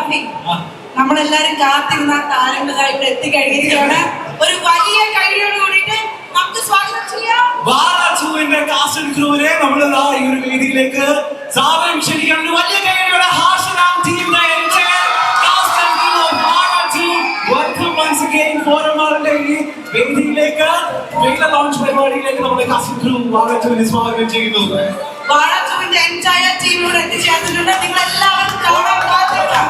റാഫി, നമ്മളെല്ലാരും കാത്തിരുന്ന താരങ്ങളായി ഇവിടെ എത്തിക്കഴിഞ്ഞിരിക്കുകയാണ്. ഒരു വലിയ കൈയോട് കൂടിയിട്ട് നമുക്ക് സ്വാഗതം ചെയ്യാം. വാരാചുവിന്റെ കാസ്റ്റ് ആൻഡ് ക്രൂവിനെ നമ്മൾ ഈ ഒരു വേദിയിലേക്ക് സാദരം ക്ഷണിക്കാൻ ഒരു വലിയ കൈയോടെ ഹാഷനാം ടീമിന്റെ കാസ്റ്റ് ആൻഡ് ക്രൂ ഓഫ് വാരാചു വെൽക്കം വൺസ് അഗൈൻ ഫോറമാറിന്റെ ഈ വേദിയിലേക്ക് ട്രെയിലർ ലോഞ്ച് പരിപാടിയിലേക്ക് നമ്മുടെ കാസ്റ്റ് ആൻഡ് ക്രൂ വാരാചുവിനെ സ്വാഗതം ചെയ്യുന്നു. വാരാചുവിന്റെ എൻറ്റയർ ടീം ഇവിടെ എത്തിച്ചേർന്നിട്ടുണ്ട്. നിങ്ങൾ എല്ലാവരും കാണാൻ കാത്തിരിക്കാം.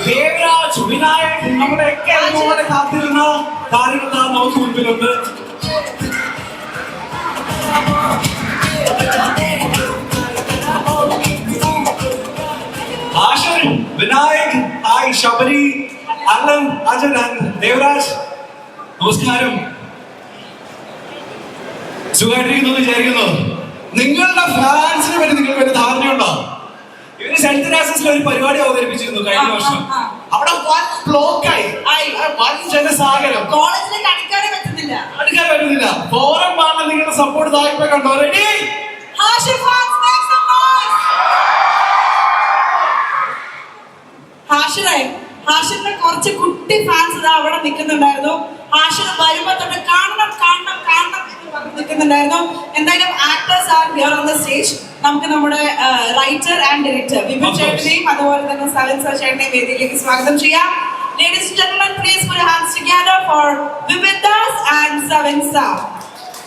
ദേവരാജ്, വിനായക്, നമ്മുടെയൊക്കെ ഒരുപാട് കാത്തിരുന്ന താരങ്ങൾ നമുക്ക് മുൻപിലുണ്ട്. ആശൻ, വിനായക്, ഹായ്, ശബരി, അലൻ, അജൻ, ദേവരാജ്, നമസ്കാരം. സുഖമായിട്ടിരിക്കുന്നു വിചാരിക്കുന്നു. നിങ്ങളുടെ ഫാൻസിനെ പറ്റി നിങ്ങൾക്ക് ഒരു ധാരണയുണ്ടോ? ഇവര് സെന്റ് രാസസിൽ ഒരു പരിപാടി അവതരിപ്പിച്ചിരുന്നു കഴിഞ്ഞ വർഷം. അവിടെ വൻ ബ്ലോക്കായി, വൻ ജനസാഗരം. കോളേജിൽ കളിക്കാനേ പറ്റുന്നില്ല. ഫോറം ആണ് നിങ്ങളുടെ സപ്പോർട്ട് താഴ്പ കണ്ടോ? റെഡി? ഹാഷിന്റെ കുറച്ച് കുട്ടി ഫാൻസ് അവിടെ നിൽക്കുന്നുണ്ടായിരുന്നു. ഹാഷിന് വരുമ്പോ തൊട്ട് കാണണം എന്ന് പറഞ്ഞ് നിൽക്കുന്നുണ്ടായിരുന്നു. എന്തായാലും actors are here on the stage. നമുക്ക് നമ്മുടെ റൈറ്റർ ആൻഡ് ഡയറക്ടർ വിപിൻ ചേട്ടനെയും അതുപോലെ തന്നെ സലൻ സർ ചേട്ടനെയും വേദിയിലേക്ക് സ്വാഗതം ചെയ്യാം. Ladies and gentlemen, please put your hands together for Vipin Das and Savin sir.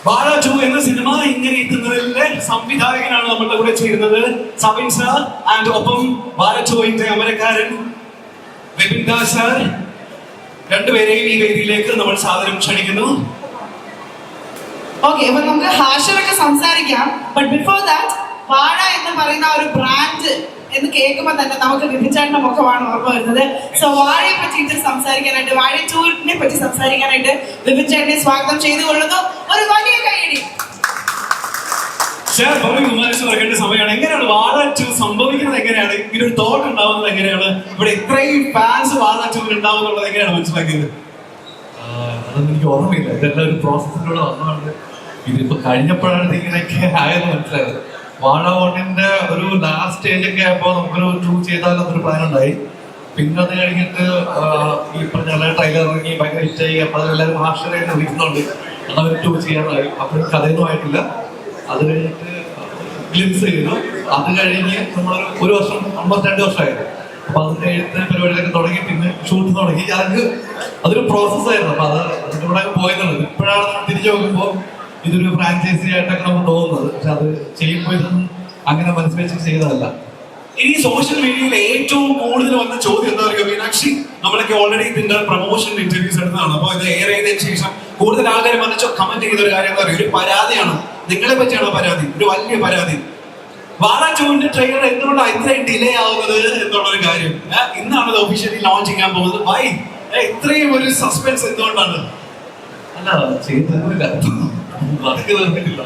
വാരാചു എന്ന സിനിമ ഇങ്ങനെ എത്തുന്നതിന്റെ സംവിധായകനാണ് നമ്മളുടെ കൂടെ ചേരുന്നത് സവിൻ സർ ആൻഡ് ഒപ്പം വാരാചുവിന്റെ അമരക്കാരൻ വിപിൻ ദാസ് സർ. രണ്ടുപേരെയും ഈ വേദിയിലേക്ക് നമ്മൾ സാദരം ക്ഷണിക്കുന്നു. ഓക്കെ, അപ്പൊ നമുക്ക് ഹാഷറൊക്കെ സംസാരിക്കാം. ബട്ട് ബിഫോർ ദാറ്റ്, വാഴ എന്ന് പറയുന്ന ഒരു ബ്രാൻഡ് എന്ന് കേൾക്കുമ്പോൾ തന്നെ നമുക്ക് വിഭിചാറിന്റെ മുഖമാണ് ഓർമ്മ വരുന്നത്. സോ വാഴയെ പറ്റിയിട്ട് സംസാരിക്കാനായിട്ട്, വാഴ ടൂറിനെ പറ്റി സംസാരിക്കാനായിട്ട് വിഭിചാറിനെ സ്വാഗതം ചെയ്തുകൊള്ളുന്നു. ഒരു വലിയ കൈയടി. സമയമാണ്. എങ്ങനെയാണ് വാഴ ടു സംഭവിക്കുന്നത്? എങ്ങനെയാണ് ഇങ്ങനെ ഒരു തോട്ട് ഉണ്ടാവുന്നത്? എങ്ങനെയാണ് ഇവിടെ ഇത്രയും ഫാൻസ് വാഴ ടൂവിൽ ഉണ്ടാവുന്നുള്ളത്? എങ്ങനെയാണ് മനസ്സിലാക്കിയത്? അതൊന്നും എനിക്ക് ഓർമ്മയില്ല. ഇതെല്ലാം ഒരു പ്രോസസ്സിലൂടെ വന്നതുകൊണ്ട് ഇതിപ്പോ കഴിഞ്ഞപ്പോഴാണ് ഇങ്ങനെയൊക്കെ ആയെന്ന് മനസ്സിലായത്. വാഴ ഓണിന്റെ ഒരു ലാസ്റ്റ് സ്റ്റേജ് ഒക്കെ ആയപ്പോൾ നമുക്കൊരു ടൂ ചെയ്താലൊരു പ്ലാൻ ഉണ്ടായി. പിന്നെ അത് കഴിഞ്ഞിട്ട് ഈ പറഞ്ഞ ട്രെയിലർ ഇറങ്ങി ഭയങ്കര ഹിറ്റായി. അപ്പൊ അതെല്ലാവരും ഹാഷറെ വിളിക്കുന്നുണ്ട്, അതവർ ടൂ ചെയ്യാനായി. അപ്പോഴും കഥയൊന്നും ആയിട്ടില്ല. അത് കഴിഞ്ഞിട്ട് ഗ്ലിംസ് ചെയ്തു. അത് കഴിഞ്ഞ് നമ്മളൊരു 1 വർഷം 52 വർഷമായിരുന്നു. അപ്പൊ അതിന്റെ എഴുത്ത് പരിപാടികളൊക്കെ തുടങ്ങി, പിന്നെ ഷൂട്ട് തുടങ്ങി. അതൊരു പ്രോസസ്സായിരുന്നു. അപ്പൊ അതിന്റെ കൂടെ പോയെന്നുള്ളത് ഇപ്പോഴാണ് നമ്മൾ തിരിച്ചു നോക്കുമ്പോൾ ഇതൊരു ഫ്രാഞ്ചൈസി ആയിട്ടൊക്കെ നമുക്ക് തോന്നുന്നത്. പക്ഷെ അത് ചെയ്യുമ്പോൾ ഇതൊന്നും അങ്ങനെ മനസ്സിൽ വെച്ച് ചെയ്തതല്ല. ഈ സോഷ്യൽ മീഡിയയിൽ ഏറ്റവും കൂടുതൽ വന്ന ചോദ്യം എന്താ പറയുക മീനാക്ഷി? നമ്മളൊക്കെ ഓൾറെഡി ഇതിന്റെ പ്രൊമോഷൻ ഇന്റർവ്യൂസ് എടുത്തതാണ്. അപ്പൊ ഇത് എയർ ചെയ്തതിനു ശേഷം കൂടുതൽ ആൾക്കാർ വന്നിച്ചോ കമന്റ് ചെയ്ത ഒരു കാര്യം എന്താ പറയുക, ഒരു പരാതിയാണ്. നിങ്ങളെ പറ്റിയാണ് പരാതി, ഒരു വലിയ പരാതി. വാഴാചുവിന്റെ ട്രെയിലർ എന്തുകൊണ്ടാണ് ഇത്രയും ഡിലേ ആവുന്നത് എന്നുള്ളൊരു കാര്യം. ഇന്നാണ് ഇത് ഒഫീഷ്യലി ലോഞ്ച് ചെയ്യാൻ പോകുന്നത്. വൈ ഇത്രയും ഒരു സസ്പെൻസ് എന്തുകൊണ്ടാണ്? അല്ല, ചെയ്തില്ല, വർക്ക് തീർന്നിട്ടില്ല.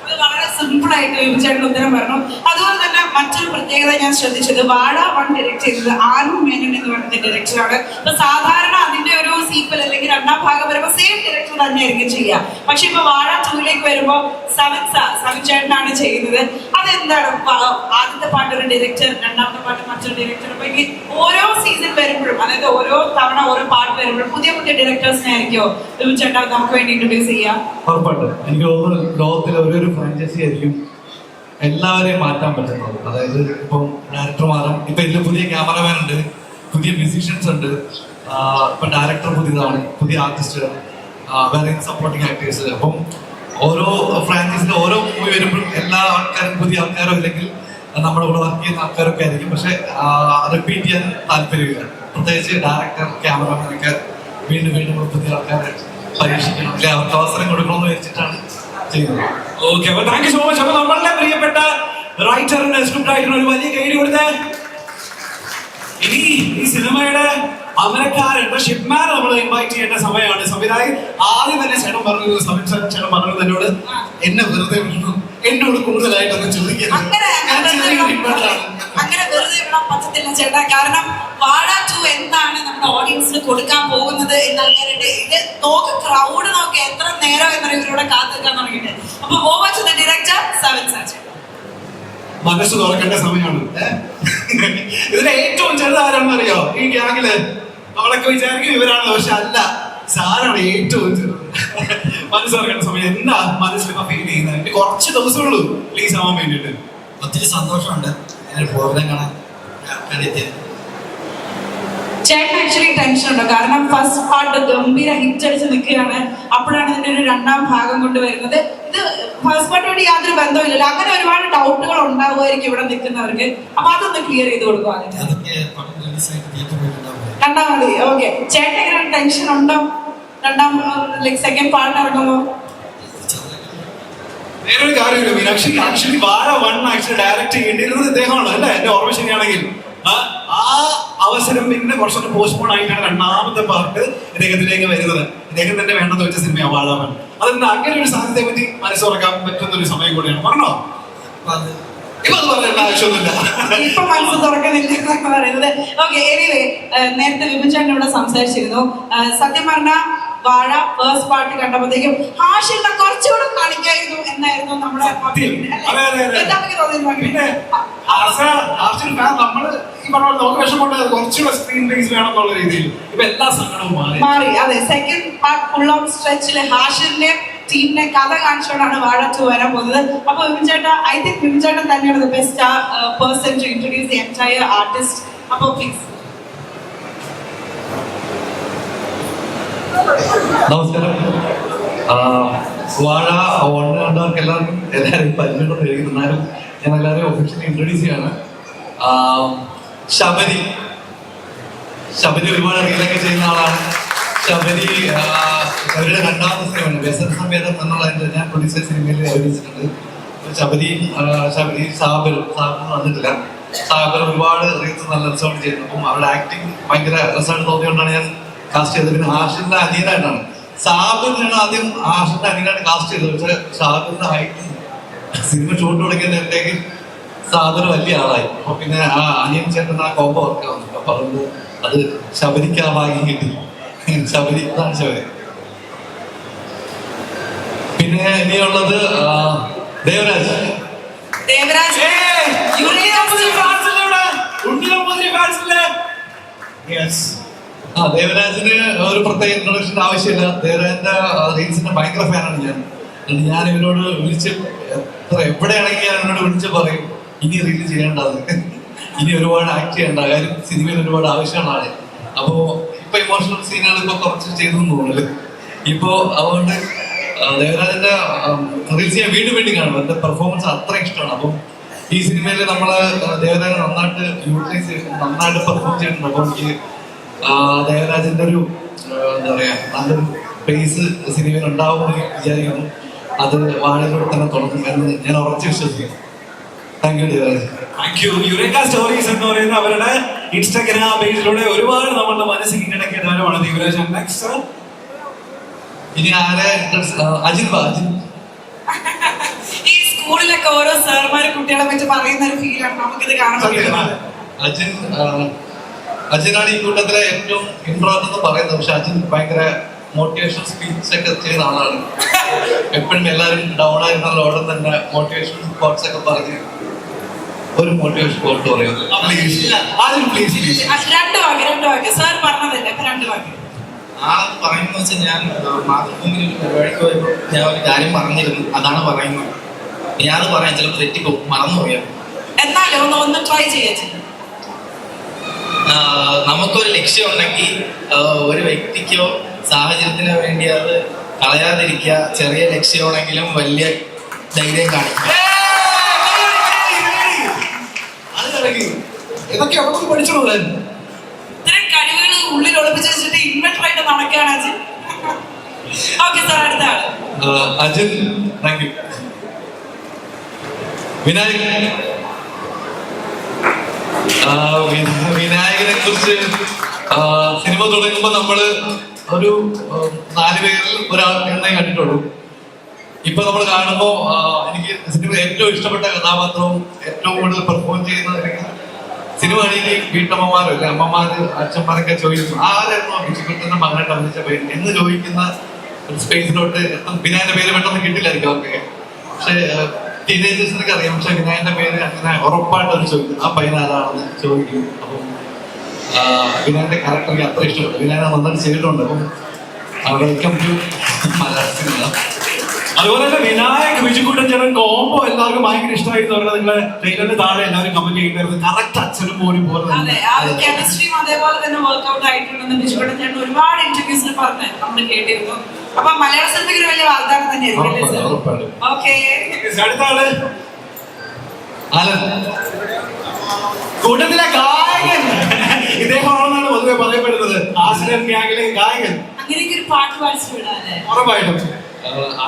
അത് വളരെ സിമ്പിൾ ആയിട്ട് വിഭിചാറിന്റെ ഉത്തരം പറഞ്ഞു. അതുപോലെ തന്നെ മറ്റൊരു പ്രത്യേകത ഞാൻ ശ്രദ്ധിച്ചത്, വാഴ 1 ഡയറക്ട് ചെയ്തത് ആനന്ദ് മേനോൻ എന്ന് പറയുന്ന ഡയറക്ടറാണ്. അപ്പൊ സാധാരണ അതിന്റെ ഒരു സീക്വൽ അല്ലെങ്കിൽ 2ാം ഭാഗം വരുമ്പോൾ സെയിം ഡയറക്ടർ തന്നെയായിരിക്കും ചെയ്യുക. പക്ഷെ ഇപ്പൊ വാഴ 2ലേക്ക് വരുമ്പോൾ സവിൻ ചേട്ടനാണ് ചെയ്യുന്നത്. അതെന്താണ്? ആദ്യത്തെ പാട്ട് ഒരു ഡയറക്ടർ, 2ാമത്തെ പാട്ട് മറ്റൊരു ഡയറക്ടർ. അപ്പൊ ഈ ഓരോ സീസൺ വരുമ്പോഴും, അതായത് ഓരോ തവണ ഓരോ പാട്ട് വരുമ്പോഴും പുതിയ ഡയറക്ടേഴ്സിനെ ആയിരിക്കും വിപിൻ ചേട്ടൻ നമുക്ക് വേണ്ടി ഇൻട്രൊഡ്യൂസ് ചെയ്യാം. ഉറപ്പായിട്ടും എനിക്ക് തോന്നുന്നു ലോകത്തിലെ ഒരു ഫ്രാഞ്ചൈസി ആയിരിക്കും എല്ലാവരെയും മാറ്റാൻ പറ്റുന്നത്. അതായത് ഇപ്പം ഡയറക്ടർ മാറും, ഇപ്പൊ ഇതിൽ പുതിയ ക്യാമറമാൻ ഉണ്ട്, പുതിയ മ്യൂസീഷ്യൻസ് ഉണ്ട്, ഇപ്പൊ ഡയറക്ടർ പുതിയതാണ്, പുതിയ ആർട്ടിസ്റ്റുകൾ, വേറെ സപ്പോർട്ടിങ് ആക്ടേഴ്സ്. അപ്പം ഓരോ ഫ്രാഞ്ചൈസിലും ഓരോ മൂവി വരുമ്പോഴും എല്ലാ ആൾക്കാരും പുതിയ ആൾക്കാരോ അല്ലെങ്കിൽ നമ്മുടെ കൂടെ വർക്ക് ചെയ്യുന്ന ആൾക്കാരൊക്കെ ആയിരിക്കും. പക്ഷെ റിപ്പീറ്റ് ചെയ്യാൻ താല്പര്യമില്ല. പ്രത്യേകിച്ച് ഡയറക്ടർ, ക്യാമറമാനൊക്കെ വീണ്ടും പുതിയ ആൾക്കാരെ പരീക്ഷിക്കണം, അല്ലെങ്കിൽ അവർക്ക് അവസരം കൊടുക്കണമെന്ന് വെച്ചിട്ടാണ് ചെയ്യുന്നത്. ഓക്കെ, അപ്പൊ താങ്ക് യു സോ മച്ച്. അപ്പൊ നമ്മളുടെ പ്രിയപ്പെട്ട റൈറ്ററിന്, സ്ക്രിപ്റ്റ് റൈറ്ററിന് ഒരു വലിയ കൈയ്യടി കൊടുത്തേ. ഇനി ഈ സിനിമയുടെ അമരക്കാരൻ ഷിപ്മാൻ നമ്മൾ ഇൻവൈറ്റ് ചെയ്യേണ്ട സമയമാണ്. സംവിധായകൻ ആദ്യം തന്നെ ചേട്ടൻ പറഞ്ഞത്, ചേട്ടൻ പറഞ്ഞത് എന്നോട് എന്നെ വെറുതെ വിടണം, എന്നോട് കൂടുതലായിട്ടൊന്നും ചോദിക്കരുത്. അങ്ങനെ വെറുതെ വിടാൻ പറ്റത്തില്ല ചേട്ടാ. കാരണം വാഴ 2 എന്താണ് നമ്മുടെ ഓഡിയൻസിന് കൊടുക്കാൻ പോകുന്നത് എന്നറിയാനായിട്ട് ഇത് നോക്ക്, ക്രൗഡ് നോക്കി എത്ര നേരം എന്നറിയാം ഇവരോടെ കാത്തിരിക്കാൻ തുടങ്ങിയിട്ട്. അപ്പൊ over to the director Savin sir. മനസ്സ് തുറക്കേണ്ട സമയമാണ്. ഇതിലെ ഏറ്റവും ചെറുത് ആരാണെന്ന് അറിയോ ഈ ഗ്യാങ്ങില്? നമ്മളൊക്കെ വിചാരിക്കും ഇവരാണ്, പക്ഷെ അല്ല, സാറാണ് ഏറ്റവും ചെറുത്. മനസ്സ് തുറക്കേണ്ട സമയം. എന്താ മനസ്സിലിപ്പോ ഫീൽ ചെയ്യുന്നത്? ഇനി കുറച്ച് ദിവസമുള്ളൂ റിലീസ് ആവാൻ വേണ്ടിയിട്ട്. ഒത്തിരി സന്തോഷമുണ്ട് പ്രോഗ്രാം കാണാൻ വേണ്ടിയിട്ട്. ചേട്ടൻ ആക്ച്വലി ടെൻഷൻ ഉണ്ടോ? കാരണം ഫസ്റ്റ് പാർട്ട് ഗംഭീര ഹിറ്റ് അടിച്ച് നിൽക്കുകയാണ്, അപ്പോഴാണ് ഇതിന്റെ ഒരു രണ്ടാം ഭാഗം കൊണ്ടുവരുന്നത്. ഇത് ഫസ്റ്റ് പാർട്ടോട് യാതൊരു ബന്ധമില്ലല്ലോ, അങ്ങനെ ഒരുപാട് ഡൗട്ടുകൾ ഉണ്ടാവുമായിരിക്കും ഇവിടെ നിൽക്കുന്നവർക്ക്. അപ്പൊ അതൊന്ന് ക്ലിയർ ചെയ്ത് കൊടുക്കുക. അതൊക്കെ പടം റിലീസായിട്ട് തിയേറ്ററിൽ പോയിട്ടുണ്ടാവും. കണ്ടാ മതി. ഓക്കെ, ചേട്ടൻ എങ്ങനെ ടെൻഷൻ ഉണ്ടോ രണ്ടാം ലൈക് സെക്കൻഡ് പാർട്ട് ഇറങ്ങുമ്പോ? വേറൊരു കാര്യമില്ല മീനാക്ഷി, ആക്ച്വലി വാഴ 1 ആക്ച്വലി ഡയറക്ട് ചെയ്യേണ്ടിയിരുന്നത് ഇദ്ദേഹമാണ് അല്ലേ? എന്റെ ഓർമ്മ ശരിയാണെങ്കിൽ ആ അവസരം പിന്നെ കുറച്ചൊക്കെ പോസ്റ്റ്പോൺ ആയിട്ടാണ് രണ്ടാമത്തെ പാർട്ട് ഇദ്ദേഹത്തിലേക്ക് വരുന്നത്. ഇദ്ദേഹം തന്നെ വേണ്ടെന്ന് വെച്ച സിനിമയാണ് വാഴ 1. അതുകൊണ്ട് അങ്ങനെ ഒരു സാധ്യതയെ പറ്റി മനസ്സുറക്കാൻ പറ്റുന്ന ഒരു സമയം കൂടിയാണ്. പറഞ്ഞോ? ഇപ്പൊ അത് പറയേണ്ട ആവശ്യമൊന്നുമില്ല, ഇപ്പൊ മനസ്സ് തുറക്കുന്നില്ല എന്നൊക്കെ പറയുന്നത്. ഓക്കെ, എനിവേ നേരത്തെ വിപിൻ ചേട്ടൻ ഇവിടെ സംസാരിച്ചിരുന്നു. സത്യം പറഞ്ഞ വാഴ ഫസ്റ്റ് പാർട്ട് കണ്ടപ്പോഴത്തേക്കും ഹാഷിനെ കുറച്ചുകൂടെ കാണിക്കായിരുന്നു എന്നായിരുന്നു നമ്മുടെ നമ്മള് ഈ പറഞ്ഞ നമുക്ക് വിഷമമുണ്ട്, കുറച്ചുകൂടെ സ്ക്രീൻ ബേസ് വേണം എന്നുള്ള രീതിയിൽ ഇപ്പൊ എല്ലാ സങ്കടവും മാറി. അതെ, സെക്കൻഡ് പാർട്ട് ഫുൾ ഓൺ സ്ട്രെച്ചില് ഹാഷിന്റെ ടീമിനെ കഥ കാണിച്ചുകൊണ്ടാണ് വാഴ 2 വരാൻ പോകുന്നത്. അപ്പൊ വിപിൻ ചേട്ടാ, ഐ തിങ്ക് വിപിൻ ചേട്ടൻ തന്നെയാണ് the best person to introduce the entire artist. അപ്പൊ പ്ലീസ്. നമസ്കാരം. വാഴ 1 കണ്ടവർക്ക് എല്ലാവരും പരിചയപ്പെട്ട് കഴിക്കുന്നാലും ഞാൻ എല്ലാവരെയും ഒഫീഷ്യലി ഇൻട്രൊഡ്യൂസ് ചെയ്യാണ്. ശബരി ഒരുപാട് റീലൊക്കെ ചെയ്യുന്ന ആളാണ്. ശബരിയുടെ രണ്ടാമത്തെ സിനിമയാണ് വ്യസന സമേതം എന്നുള്ളതിന്റെ ഞാൻ പ്രൊഡ്യൂസർ സിനിമയിൽ അഭിനയിച്ചിട്ടുണ്ട്. ശബരി സാബർ വന്നിട്ടില്ല. സാബർ ഒരുപാട് റീൽസ് നല്ല റിസോർട്ട് ചെയ്യുന്നു. അപ്പം അവരുടെ ആക്ടിങ് ഭയങ്കര റിസൾട്ട് തോന്നിയോണ്ടാണ് ഞാൻ കാസ്റ്റ് ചെയ്തത്. പിന്നെ ആഷിന്റെ അനിയനായിട്ടാണ്. സാബിനാണ് ആദ്യം ആഷിന്റെ അനിയനായിട്ട് കാസ്റ്റ് ചെയ്തത്. പക്ഷെ സാബിന്റെ ഹൈറ്റ് സിനിമ ഷൂട്ട് തുടങ്ങിയ നേരത്തേക്ക് സാബിന് വലിയ ആളായി. അപ്പൊ പിന്നെ ആ അനിയൻ ചേട്ടൻ ആ കോമ്പോ വർക്ക് വന്നു. അപ്പൊ അതുകൊണ്ട് അത് ശബരിക്ക് ആ ഭാഗ്യം കിട്ടി. ശബരി ഇതാണ് ശബരി. പിന്നെ ഇനിയുള്ളത് ദേവരാജ്. ദേവരാജിന് ഒരു പ്രത്യേക ഇൻട്രൊഡക്ഷൻ ആവശ്യമില്ല. ദേവരാജിന്റെ റീൽസിന്റെ ഭയങ്കര ഫാനാണ് ഞാൻ. ഞാൻ ഇവരോട് വിളിച്ച് എവിടെയാണെങ്കിൽ ഞാൻ ഇവരോട് വിളിച്ച് പറയും ഇനി റീൽ ചെയ്യേണ്ടത്, ഇനി ഒരുപാട് ആക്ട് ചെയ്യേണ്ട കാര്യം സിനിമയിൽ ഒരുപാട് ആവശ്യമാണ്. അപ്പോ ഇപ്പൊ ഇമോഷണൽ സീനുകൾ ഇപ്പൊ കുറച്ച് ചെയ്തു തോന്നുന്നു ഇപ്പോ. അതുകൊണ്ട് ദേവരാജിന്റെ റീൽസ് ഞാൻ വീണ്ടും വേണ്ടി കാണും. എന്റെ പെർഫോമൻസ് അത്ര ഇഷ്ടമാണ്. അപ്പം ഈ സിനിമയിൽ നമ്മള് ദേവരാജ് നന്നായിട്ട് യൂട്ടിലൈസ് ചെയ്ത് നന്നായിട്ട് പെർഫോം ചെയ്തിട്ടുണ്ട്. അപ്പൊ എനിക്ക് ദേവരാജിന്റെ ഒരു എന്താ പറയാ നല്ലൊരു ബേസ് സിനിമയിൽ ഉണ്ടാവുമെന്ന് വിചാരിക്കുന്നു. അത് വാഴയിലൂടെ തന്നെ തുടങ്ങും എന്ന് ഞാൻ ഉറച്ചു വിശ്വസിക്കുന്നു. Thank you Devaraj. Thank you. Eureka stories എന്ന് പറയുന്ന അവരുടെ ഇൻസ്റ്റാഗ്രാം പേജിലൂടെ ഒരുപാട് നമ്മളുടെ മനസ്സിൽ കീഴടക്കിയതാണ് ദേവരാജ്. നെക്സ്റ്റ് ഇനി ആരെ? അജിൻ. ഈ സ്കൂളിലൊക്കെ ഓരോ സാർമാര് കുട്ടികളെ പറ്റി പറയുന്ന ഒരു ഫീലാണ് നമുക്കിത് കാണാൻ പറ്റുന്നത്. അജിനാണ് ഈ കൂട്ടത്തിലെ ഏറ്റവും ഇൻട്രോവേർട്ട് എന്ന് പറയുന്നത്. പക്ഷെ അജിൻ ഭയങ്കര മോട്ടിവേഷൻ സ്പീച്ച് ഒക്കെ ചെയ്യുന്ന ആളാണ്. എപ്പോഴും എല്ലാവരും ഡൗൺ ആയിരുന്ന ഉടൻ തന്നെ മോട്ടിവേഷൻ കോട്ട്സ് ഒക്കെ പറഞ്ഞ് ഒരു മോട്ടിവേഷൻ കോട്ട് പറയുന്നത്. രണ്ട് വാക്ക് സാർ പറഞ്ഞതല്ലേ, അപ്പൊ 2 വാക്ക്. പറയുന്ന വെച്ചാൽ ഞാൻ മാതൃഭൂമിയിൽ ഒരു പരിപാടിക്ക് പോയപ്പോൾ ഞാൻ ഒരു കാര്യം പറഞ്ഞിരുന്നു, അതാണ് പറയുന്നത്. ഞാൻ അത് പറയാൻ ചിലപ്പോൾ തെറ്റിപ്പോകും, മറന്നുപോയാൽ. എന്നാലും ഒന്ന് ട്രൈ ചെയ്യാം. നമുക്കൊരു ലക്ഷ്യം ഉണ്ടെങ്കിൽ ഒരു വ്യക്തിക്കോ സാഹചര്യത്തിനോ വേണ്ടി അത് കളയാതിരിക്കുക. ചെറിയ ലക്ഷ്യമാണെങ്കിലും വലിയ ധൈര്യം കാണിക്കുക. ഇതൊക്കെ അവിടെ പഠിച്ചോളൂ. ഇത്തരം കഴിവുകൾ ഉള്ളിൽ ഒളിപ്പിച്ച് വെച്ചിട്ട് ഇൻവെർട്ടർ ആയിട്ട് നടക്കുകയാണ്. ഓക്കെ സാർ, അടുത്ത ആള് അജിൻ. Thank you. വിനായകനെ കുറിച്ച് സിനിമ തുടങ്ങുമ്പോൾ നമ്മള് ഒരു 4 പേരിൽ ഒരാൾ എന്നേ കണ്ടിട്ടുള്ളൂ. ഇപ്പൊ നമ്മൾ കാണുമ്പോ എനിക്ക് സിനിമ ഏറ്റവും ഇഷ്ടപ്പെട്ട കഥാപാത്രവും ഏറ്റവും കൂടുതൽ പെർഫോം ചെയ്യുന്ന സിനിമ ആണെങ്കിൽ വീട്ടമ്മമാരോ അല്ലെ അമ്മമാര് അച്ഛന്മാരൊക്കെ ചോദിക്കും ആരായിരുന്നു വിജയകുട്ടന്റെ മകനായിട്ട് അഭിനയിച്ച പേര് എന്ന് ചോദിക്കുന്ന ഒരു സ്പേസിലോട്ട് വിനായകന്റെ പേര് പെട്ടെന്ന് കിട്ടില്ലായിരിക്കും അവർക്ക്. പക്ഷെ ടീനേജേഴ്സിനൊക്കെ അറിയാം, പക്ഷെ വിനായകന്റെ പേര് അങ്ങനെ ഉറപ്പായിട്ട് അവർ ചോദിക്കും, ആ പയ്യൻ ആരാണെന്ന് ചോദിക്കും. അപ്പം വിനായകന്റെ ക്യാരക്ടർ എനിക്ക് അത്ര ഇഷ്ടപ്പെട്ടു. വിനായകൻ നന്നായിട്ട് ചെയ്തിട്ടുണ്ട്. അപ്പം വെൽക്കം ടു മലയാള സിനിമ. അതുപോലെ തന്നെ വിനായക് ബിജുക്കുട്ടൻ ചേട്ടൻ കോംബോ എല്ലാവർക്കും ഭയങ്കര ഇഷ്ടമായി എന്ന് പറഞ്ഞാൽ നിങ്ങളെ ട്രെയിലറിന്റെ താഴെ എല്ലാവരും കമന്റ് ചെയ്യുന്നത് കറക്റ്റ് അച്ഛനും മോനും പോലെ അതെ, ആ ഒരു കെമിസ്ട്രിയും അതേപോലെ തന്നെ വർക്ക്ഔട്ട് ആയിട്ടുണ്ടെന്ന് ബിജുക്കുട്ടൻ ചേട്ടൻ ഒരുപാട് ഇന്റർവ്യൂസിൽ പറഞ്ഞു, നമ്മൾ കേട്ടിരുന്നു. അപ്പൊ മലയാള സിനിമയ്ക്ക് ഒരു വലിയ വാഗ്ദാനം തന്നെയായിരിക്കും. ഓക്കെ, അടുത്ത ആള് ആലൻ. കൂട്ടത്തിലെ ഗായകൻ ഇദ്ദേഹമാണെന്നാണ് പൊതുവെ പറയപ്പെടുന്നത്. ആസിഡൻ ഗ്യാങ്ങിലെ ഗായകൻ. അങ്ങനെയൊക്കെ ഒരു പാട്ട് പാടിച്ചു വിടാല്ലേ? ഉറപ്പായിട്ടും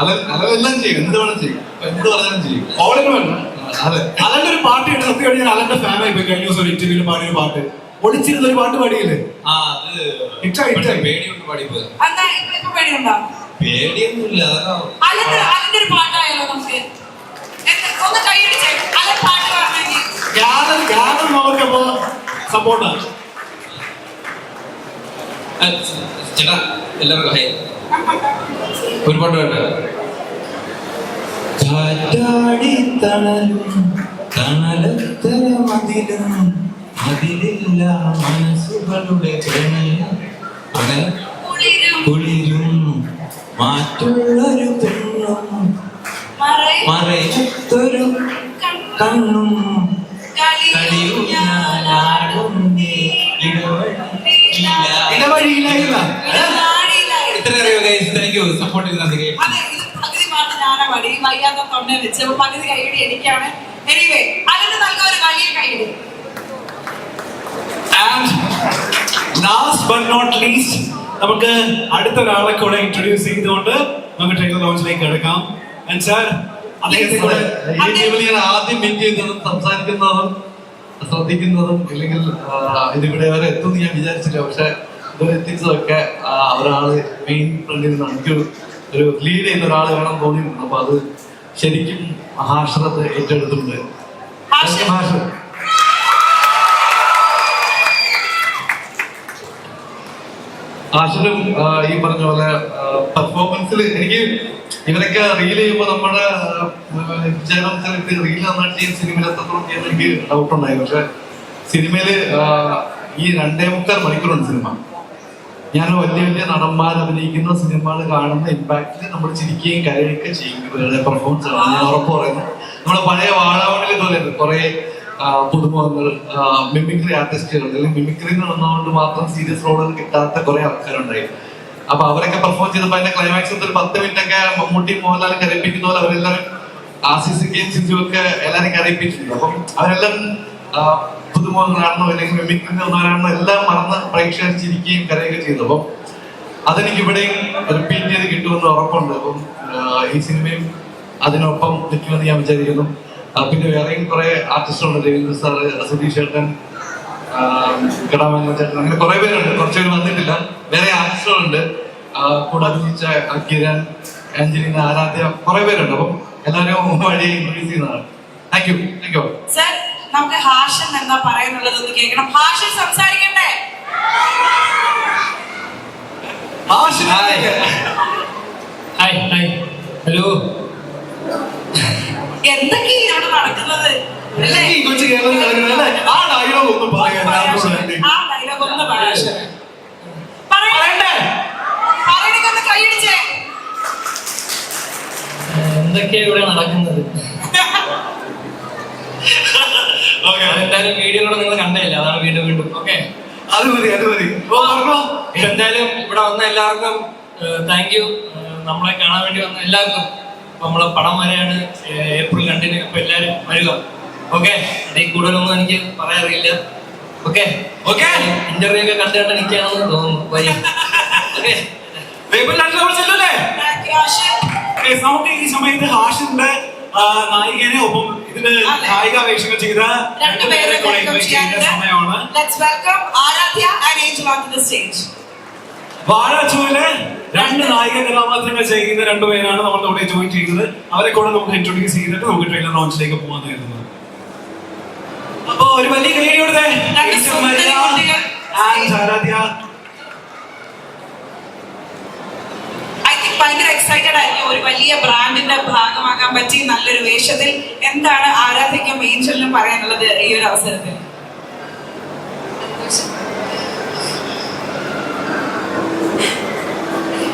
അലെല്ലാം ചെയ്യും, എന്ത് വേണം ചെയ്യും, എന്ത് പറഞ്ഞാലും ചെയ്യും. ഓളിന് വേണ്ട അതെ, അലന്റെ ഒരു പാട്ട് കേട്ട് സത്യം ഞാൻ അലന്റെ ഫാനായി പോയി. കഴിഞ്ഞ ദിവസം ഒരു ഇന്റർവ്യൂവിൽ പാടിയൊരു പാട്ട്, ഒളിച്ചിരുന്ന ഒരു പാട്ട് പാടിയില്ലേ? പേടിയുണ്ട് പാടിപ്പോയത്. എന്നാ ഇപ്പൊ പേടിയുണ്ടോ? പേടിയൊന്നുമില്ല. അലന്റെ ഒരു പാട്ടായാലോ നമുക്ക്? ഒന്ന് കൈയടിച്ചേ, അലൻ പാട്ട് പാടണമെങ്കിൽ. നമുക്കപ്പോ സപ്പോർട്ടാണ്. ചേട്ടാ എല്ലാവർക്കും ഹായ്. ഒരു പാട്ട് വേണ്ട. കാറ്റാടി തണലും തണലത്തര മതിലും അതിലില്ല മനസ്സുകളുടെ പ്രണയം കുളിരും മാറ്റുള്ളൊരു പെണ്ണും മറയത്തൊരു കണ്ണും ഇടവഴിയില്ല. ഇത്ര അറിയോ ഗൈസ്? താങ്ക് യു, സപ്പോർട്ട് ചെയ്ത് അതെ, ഇത് പകുതി പാട്ട് ഞാനാ പാടി. ഈ വയ്യാത്ത തൊണ്ട വെച്ച് അപ്പൊ പകുതി കൈയടി എനിക്കാണ്. എനിവേ, അതിന് നൽകുന്ന ഒരു വലിയ കൈയടി. And last but not least നമുക്ക് അടുത്ത ഒരാളെ കൂടെ ഇൻട്രൊഡ്യൂസ് ചെയ്തുകൊണ്ട് നമുക്ക് ട്രെയിലർ ലോഞ്ചിലേക്ക് എടുക്കാം. ആൻഡ് സാർ അദ്ദേഹത്തെ കൂടെ ഈ ടീമിൽ ഞാൻ ആദ്യം മീറ്റ് ചെയ്യുന്നതും സംസാരിക്കുന്നതും ശ്രദ്ധിക്കുന്നതും ഇല്ലെങ്കിൽ ഇതിവിടെ വരെ എത്തുമെന്ന് ഞാൻ വിചാരിച്ചില്ല. പക്ഷെ ഇതുവരെ എത്തിച്ചതൊക്കെ ഒരാള് മെയിൻ ഫ്രണ്ടിൽ നിന്നാണ്. എനിക്ക് ഒരു ലീഡ് ചെയ്യുന്ന ഒരാൾ വേണം തോന്നിയിട്ടുണ്ട്. അപ്പൊ അത് ശരിക്കും ഹാഷറത്ത് ഏറ്റെടുത്തിട്ടുണ്ട്. ഹാഷറും ഈ പറഞ്ഞ പോലെ പെർഫോമൻസിൽ എനിക്ക് ഇവരൊക്കെ റീൽ ചെയ്യുമ്പോൾ നമ്മുടെ റീൽ നന്നായിട്ട് ചെയ്യും, സിനിമയിൽ എത്രത്തോളം ചെയ്യുന്ന എനിക്ക് ഡൗട്ട് ഉണ്ടായി. പക്ഷെ സിനിമയില് ഈ 2.25 മണിക്കൂറുണ്ട് സിനിമ. ഞാൻ വലിയ വലിയ നടന്മാർ അഭിനയിക്കുന്ന സിനിമകൾ കാണുന്ന ഇമ്പാക്റ്റിൽ നമ്മൾ ചിരിക്കുകയും കരയുകയൊക്കെ ചെയ്യും. പെർഫോമൻസ് ആണ് ഞാൻ ഉറപ്പ് പറയുന്നത്. നമ്മുടെ പഴയ വാഴാവണിൽ ഇതുപോലെയുണ്ട് കുറെ പുതുമുഖങ്ങൾ, മിമിക്രി ആർട്ടിസ്റ്റുകൾ, അല്ലെങ്കിൽ മിമിക്രി നടന്നുകൊണ്ട് മാത്രം സീരിയസ് റോളുകൾ കിട്ടാത്ത കുറെ ആൾക്കാരുണ്ടായി. അപ്പൊ അവരൊക്കെ പെർഫോം ചെയ്തപ്പോ അതിന്റെ ക്ലൈമാക്സ് ഒരു 10 മിനിറ്റ് ഒക്കെ മമ്മൂട്ടി മോഹൻലാലും കരയിപ്പിക്കുന്ന പോലെ അവരെല്ലാവരും ആസിസിക്കുകയും സിജുവൊക്കെ എല്ലാവരും കരയിപ്പിച്ചിട്ടുണ്ട്. അപ്പം അവരെല്ലാം പുതുമുഖങ്ങളാണെന്നോ അല്ലെങ്കിൽ മിമിക്രി ഒന്നവരാണെന്നോ എല്ലാം മറന്ന് പ്രേക്ഷകർ ചിരിക്കുകയും കരയുകയും ചെയ്തു. അപ്പം അതെനിക്ക് ഇവിടെയും റിപ്പീറ്റ് ചെയ്ത് കിട്ടുമെന്ന് ഉറപ്പുണ്ട്. അപ്പം ഈ സിനിമയും അതിനൊപ്പം നിൽക്കുമെന്ന് ഞാൻ വിചാരിക്കുന്നു. പിന്നെ വേറെയും കുറെ ആർട്ടിസ്റ്റുണ്ട്, രവീന്ദ്ര സാറ്, സുധീഷ് ചേട്ടൻ, കടാമംഗലം ചേട്ടൻ, അങ്ങനെ കുറെ പേരുണ്ട്. കുറച്ചുപേര് വന്നിട്ടില്ല. വേറെ ആർട്ടിസ്റ്റുകളുണ്ട്, കൂടെ അഭിനയിച്ച കിരൺ, അഞ്ജലിന, ആരാധ്യ, കുറെ പേരുണ്ട്. അപ്പം എല്ലാവരും വഴി ഇൻട്രൊഡ്യൂസ് ചെയ്യുന്നതാണ്. Thank you. സർ, നമുക്ക് ഹാഷൻ എന്താ പറയുന്നുള്ളതൊന്ന് കേൾക്കണം. ഹാഷൻ സംസാരിക്കണ്ടേ? ഹലോ, എന്തൊക്കെയാ ഇവിടെ നടക്കുന്നത്? കൊച്ചു കേരളത്തിൽ ആ ഡയലോഗ് ഒന്നും പറയാൻ ആ ഡയലോഗ് ഒന്ന് പറയണ്ടേ? പറയണൊക്കെ കൈയടിച്ചേ. എന്തൊക്കെയാ ഇവിടെ നടക്കുന്നത്? എന്തായാലും വീഡിയോയിലൂടെ നിങ്ങൾ കണ്ടതല്ലേ, അതാണ് വീണ്ടും വീണ്ടും. ഓക്കെ, അത് മതി. എന്തായാലും ഇവിടെ വന്ന എല്ലാവർക്കും താങ്ക് യു. നമ്മളെ കാണാൻ വേണ്ടി വന്ന എല്ലാവർക്കും. നമ്മളെ പടം വരെയാണ് ഏപ്രിൽ 2-ന്. അപ്പൊ എല്ലാവരും വരിക. ഓക്കെ, അതിൽ കൂടുതലൊന്നും എനിക്ക് പറയാറില്ല. ഓക്കെ, ഇന്റർവ്യൂ ഒക്കെ കണ്ടുകൊണ്ട് നിൽക്കുകയാണെന്ന് തോന്നുന്നു. നമുക്ക് ഈ സമയത്ത് ഹാഷിന്റെ നായികനെ ഒപ്പം ഇതില് കായിക വേഷങ്ങൾ ചെയ്ത രണ്ടുപേരെ സമയമാണ്. വാഴ 2-ല് 2 നായിക കഥാപാത്രങ്ങൾ ചെയ്യുന്ന 2 പേരാണ് നമ്മൾ ഇവിടെ ജോയിൻ ചെയ്യുന്നത്. അവരെ കൂടെ നമുക്ക് ഇൻട്രൊഡ്യൂസ് ചെയ്തിട്ട് നമുക്ക് ട്രെയിലർ ലോഞ്ചിലേക്ക് പോകാൻ കരുതുന്നത്. അപ്പൊ ഒരു വലിയ കൈയോടെ I think ഭയങ്കര എക്സൈറ്റഡ് ആയിരിക്കും ഒരു വലിയ ബ്രാൻഡിന്റെ ഭാഗമാകാൻ പറ്റി നല്ലൊരു വേഷത്തിൽ. എന്താണ് ആരാധയ്ക്കും ഏഞ്ചലിനും പറയാനുള്ളത് ഈ ഒരു അവസരത്തിൽ?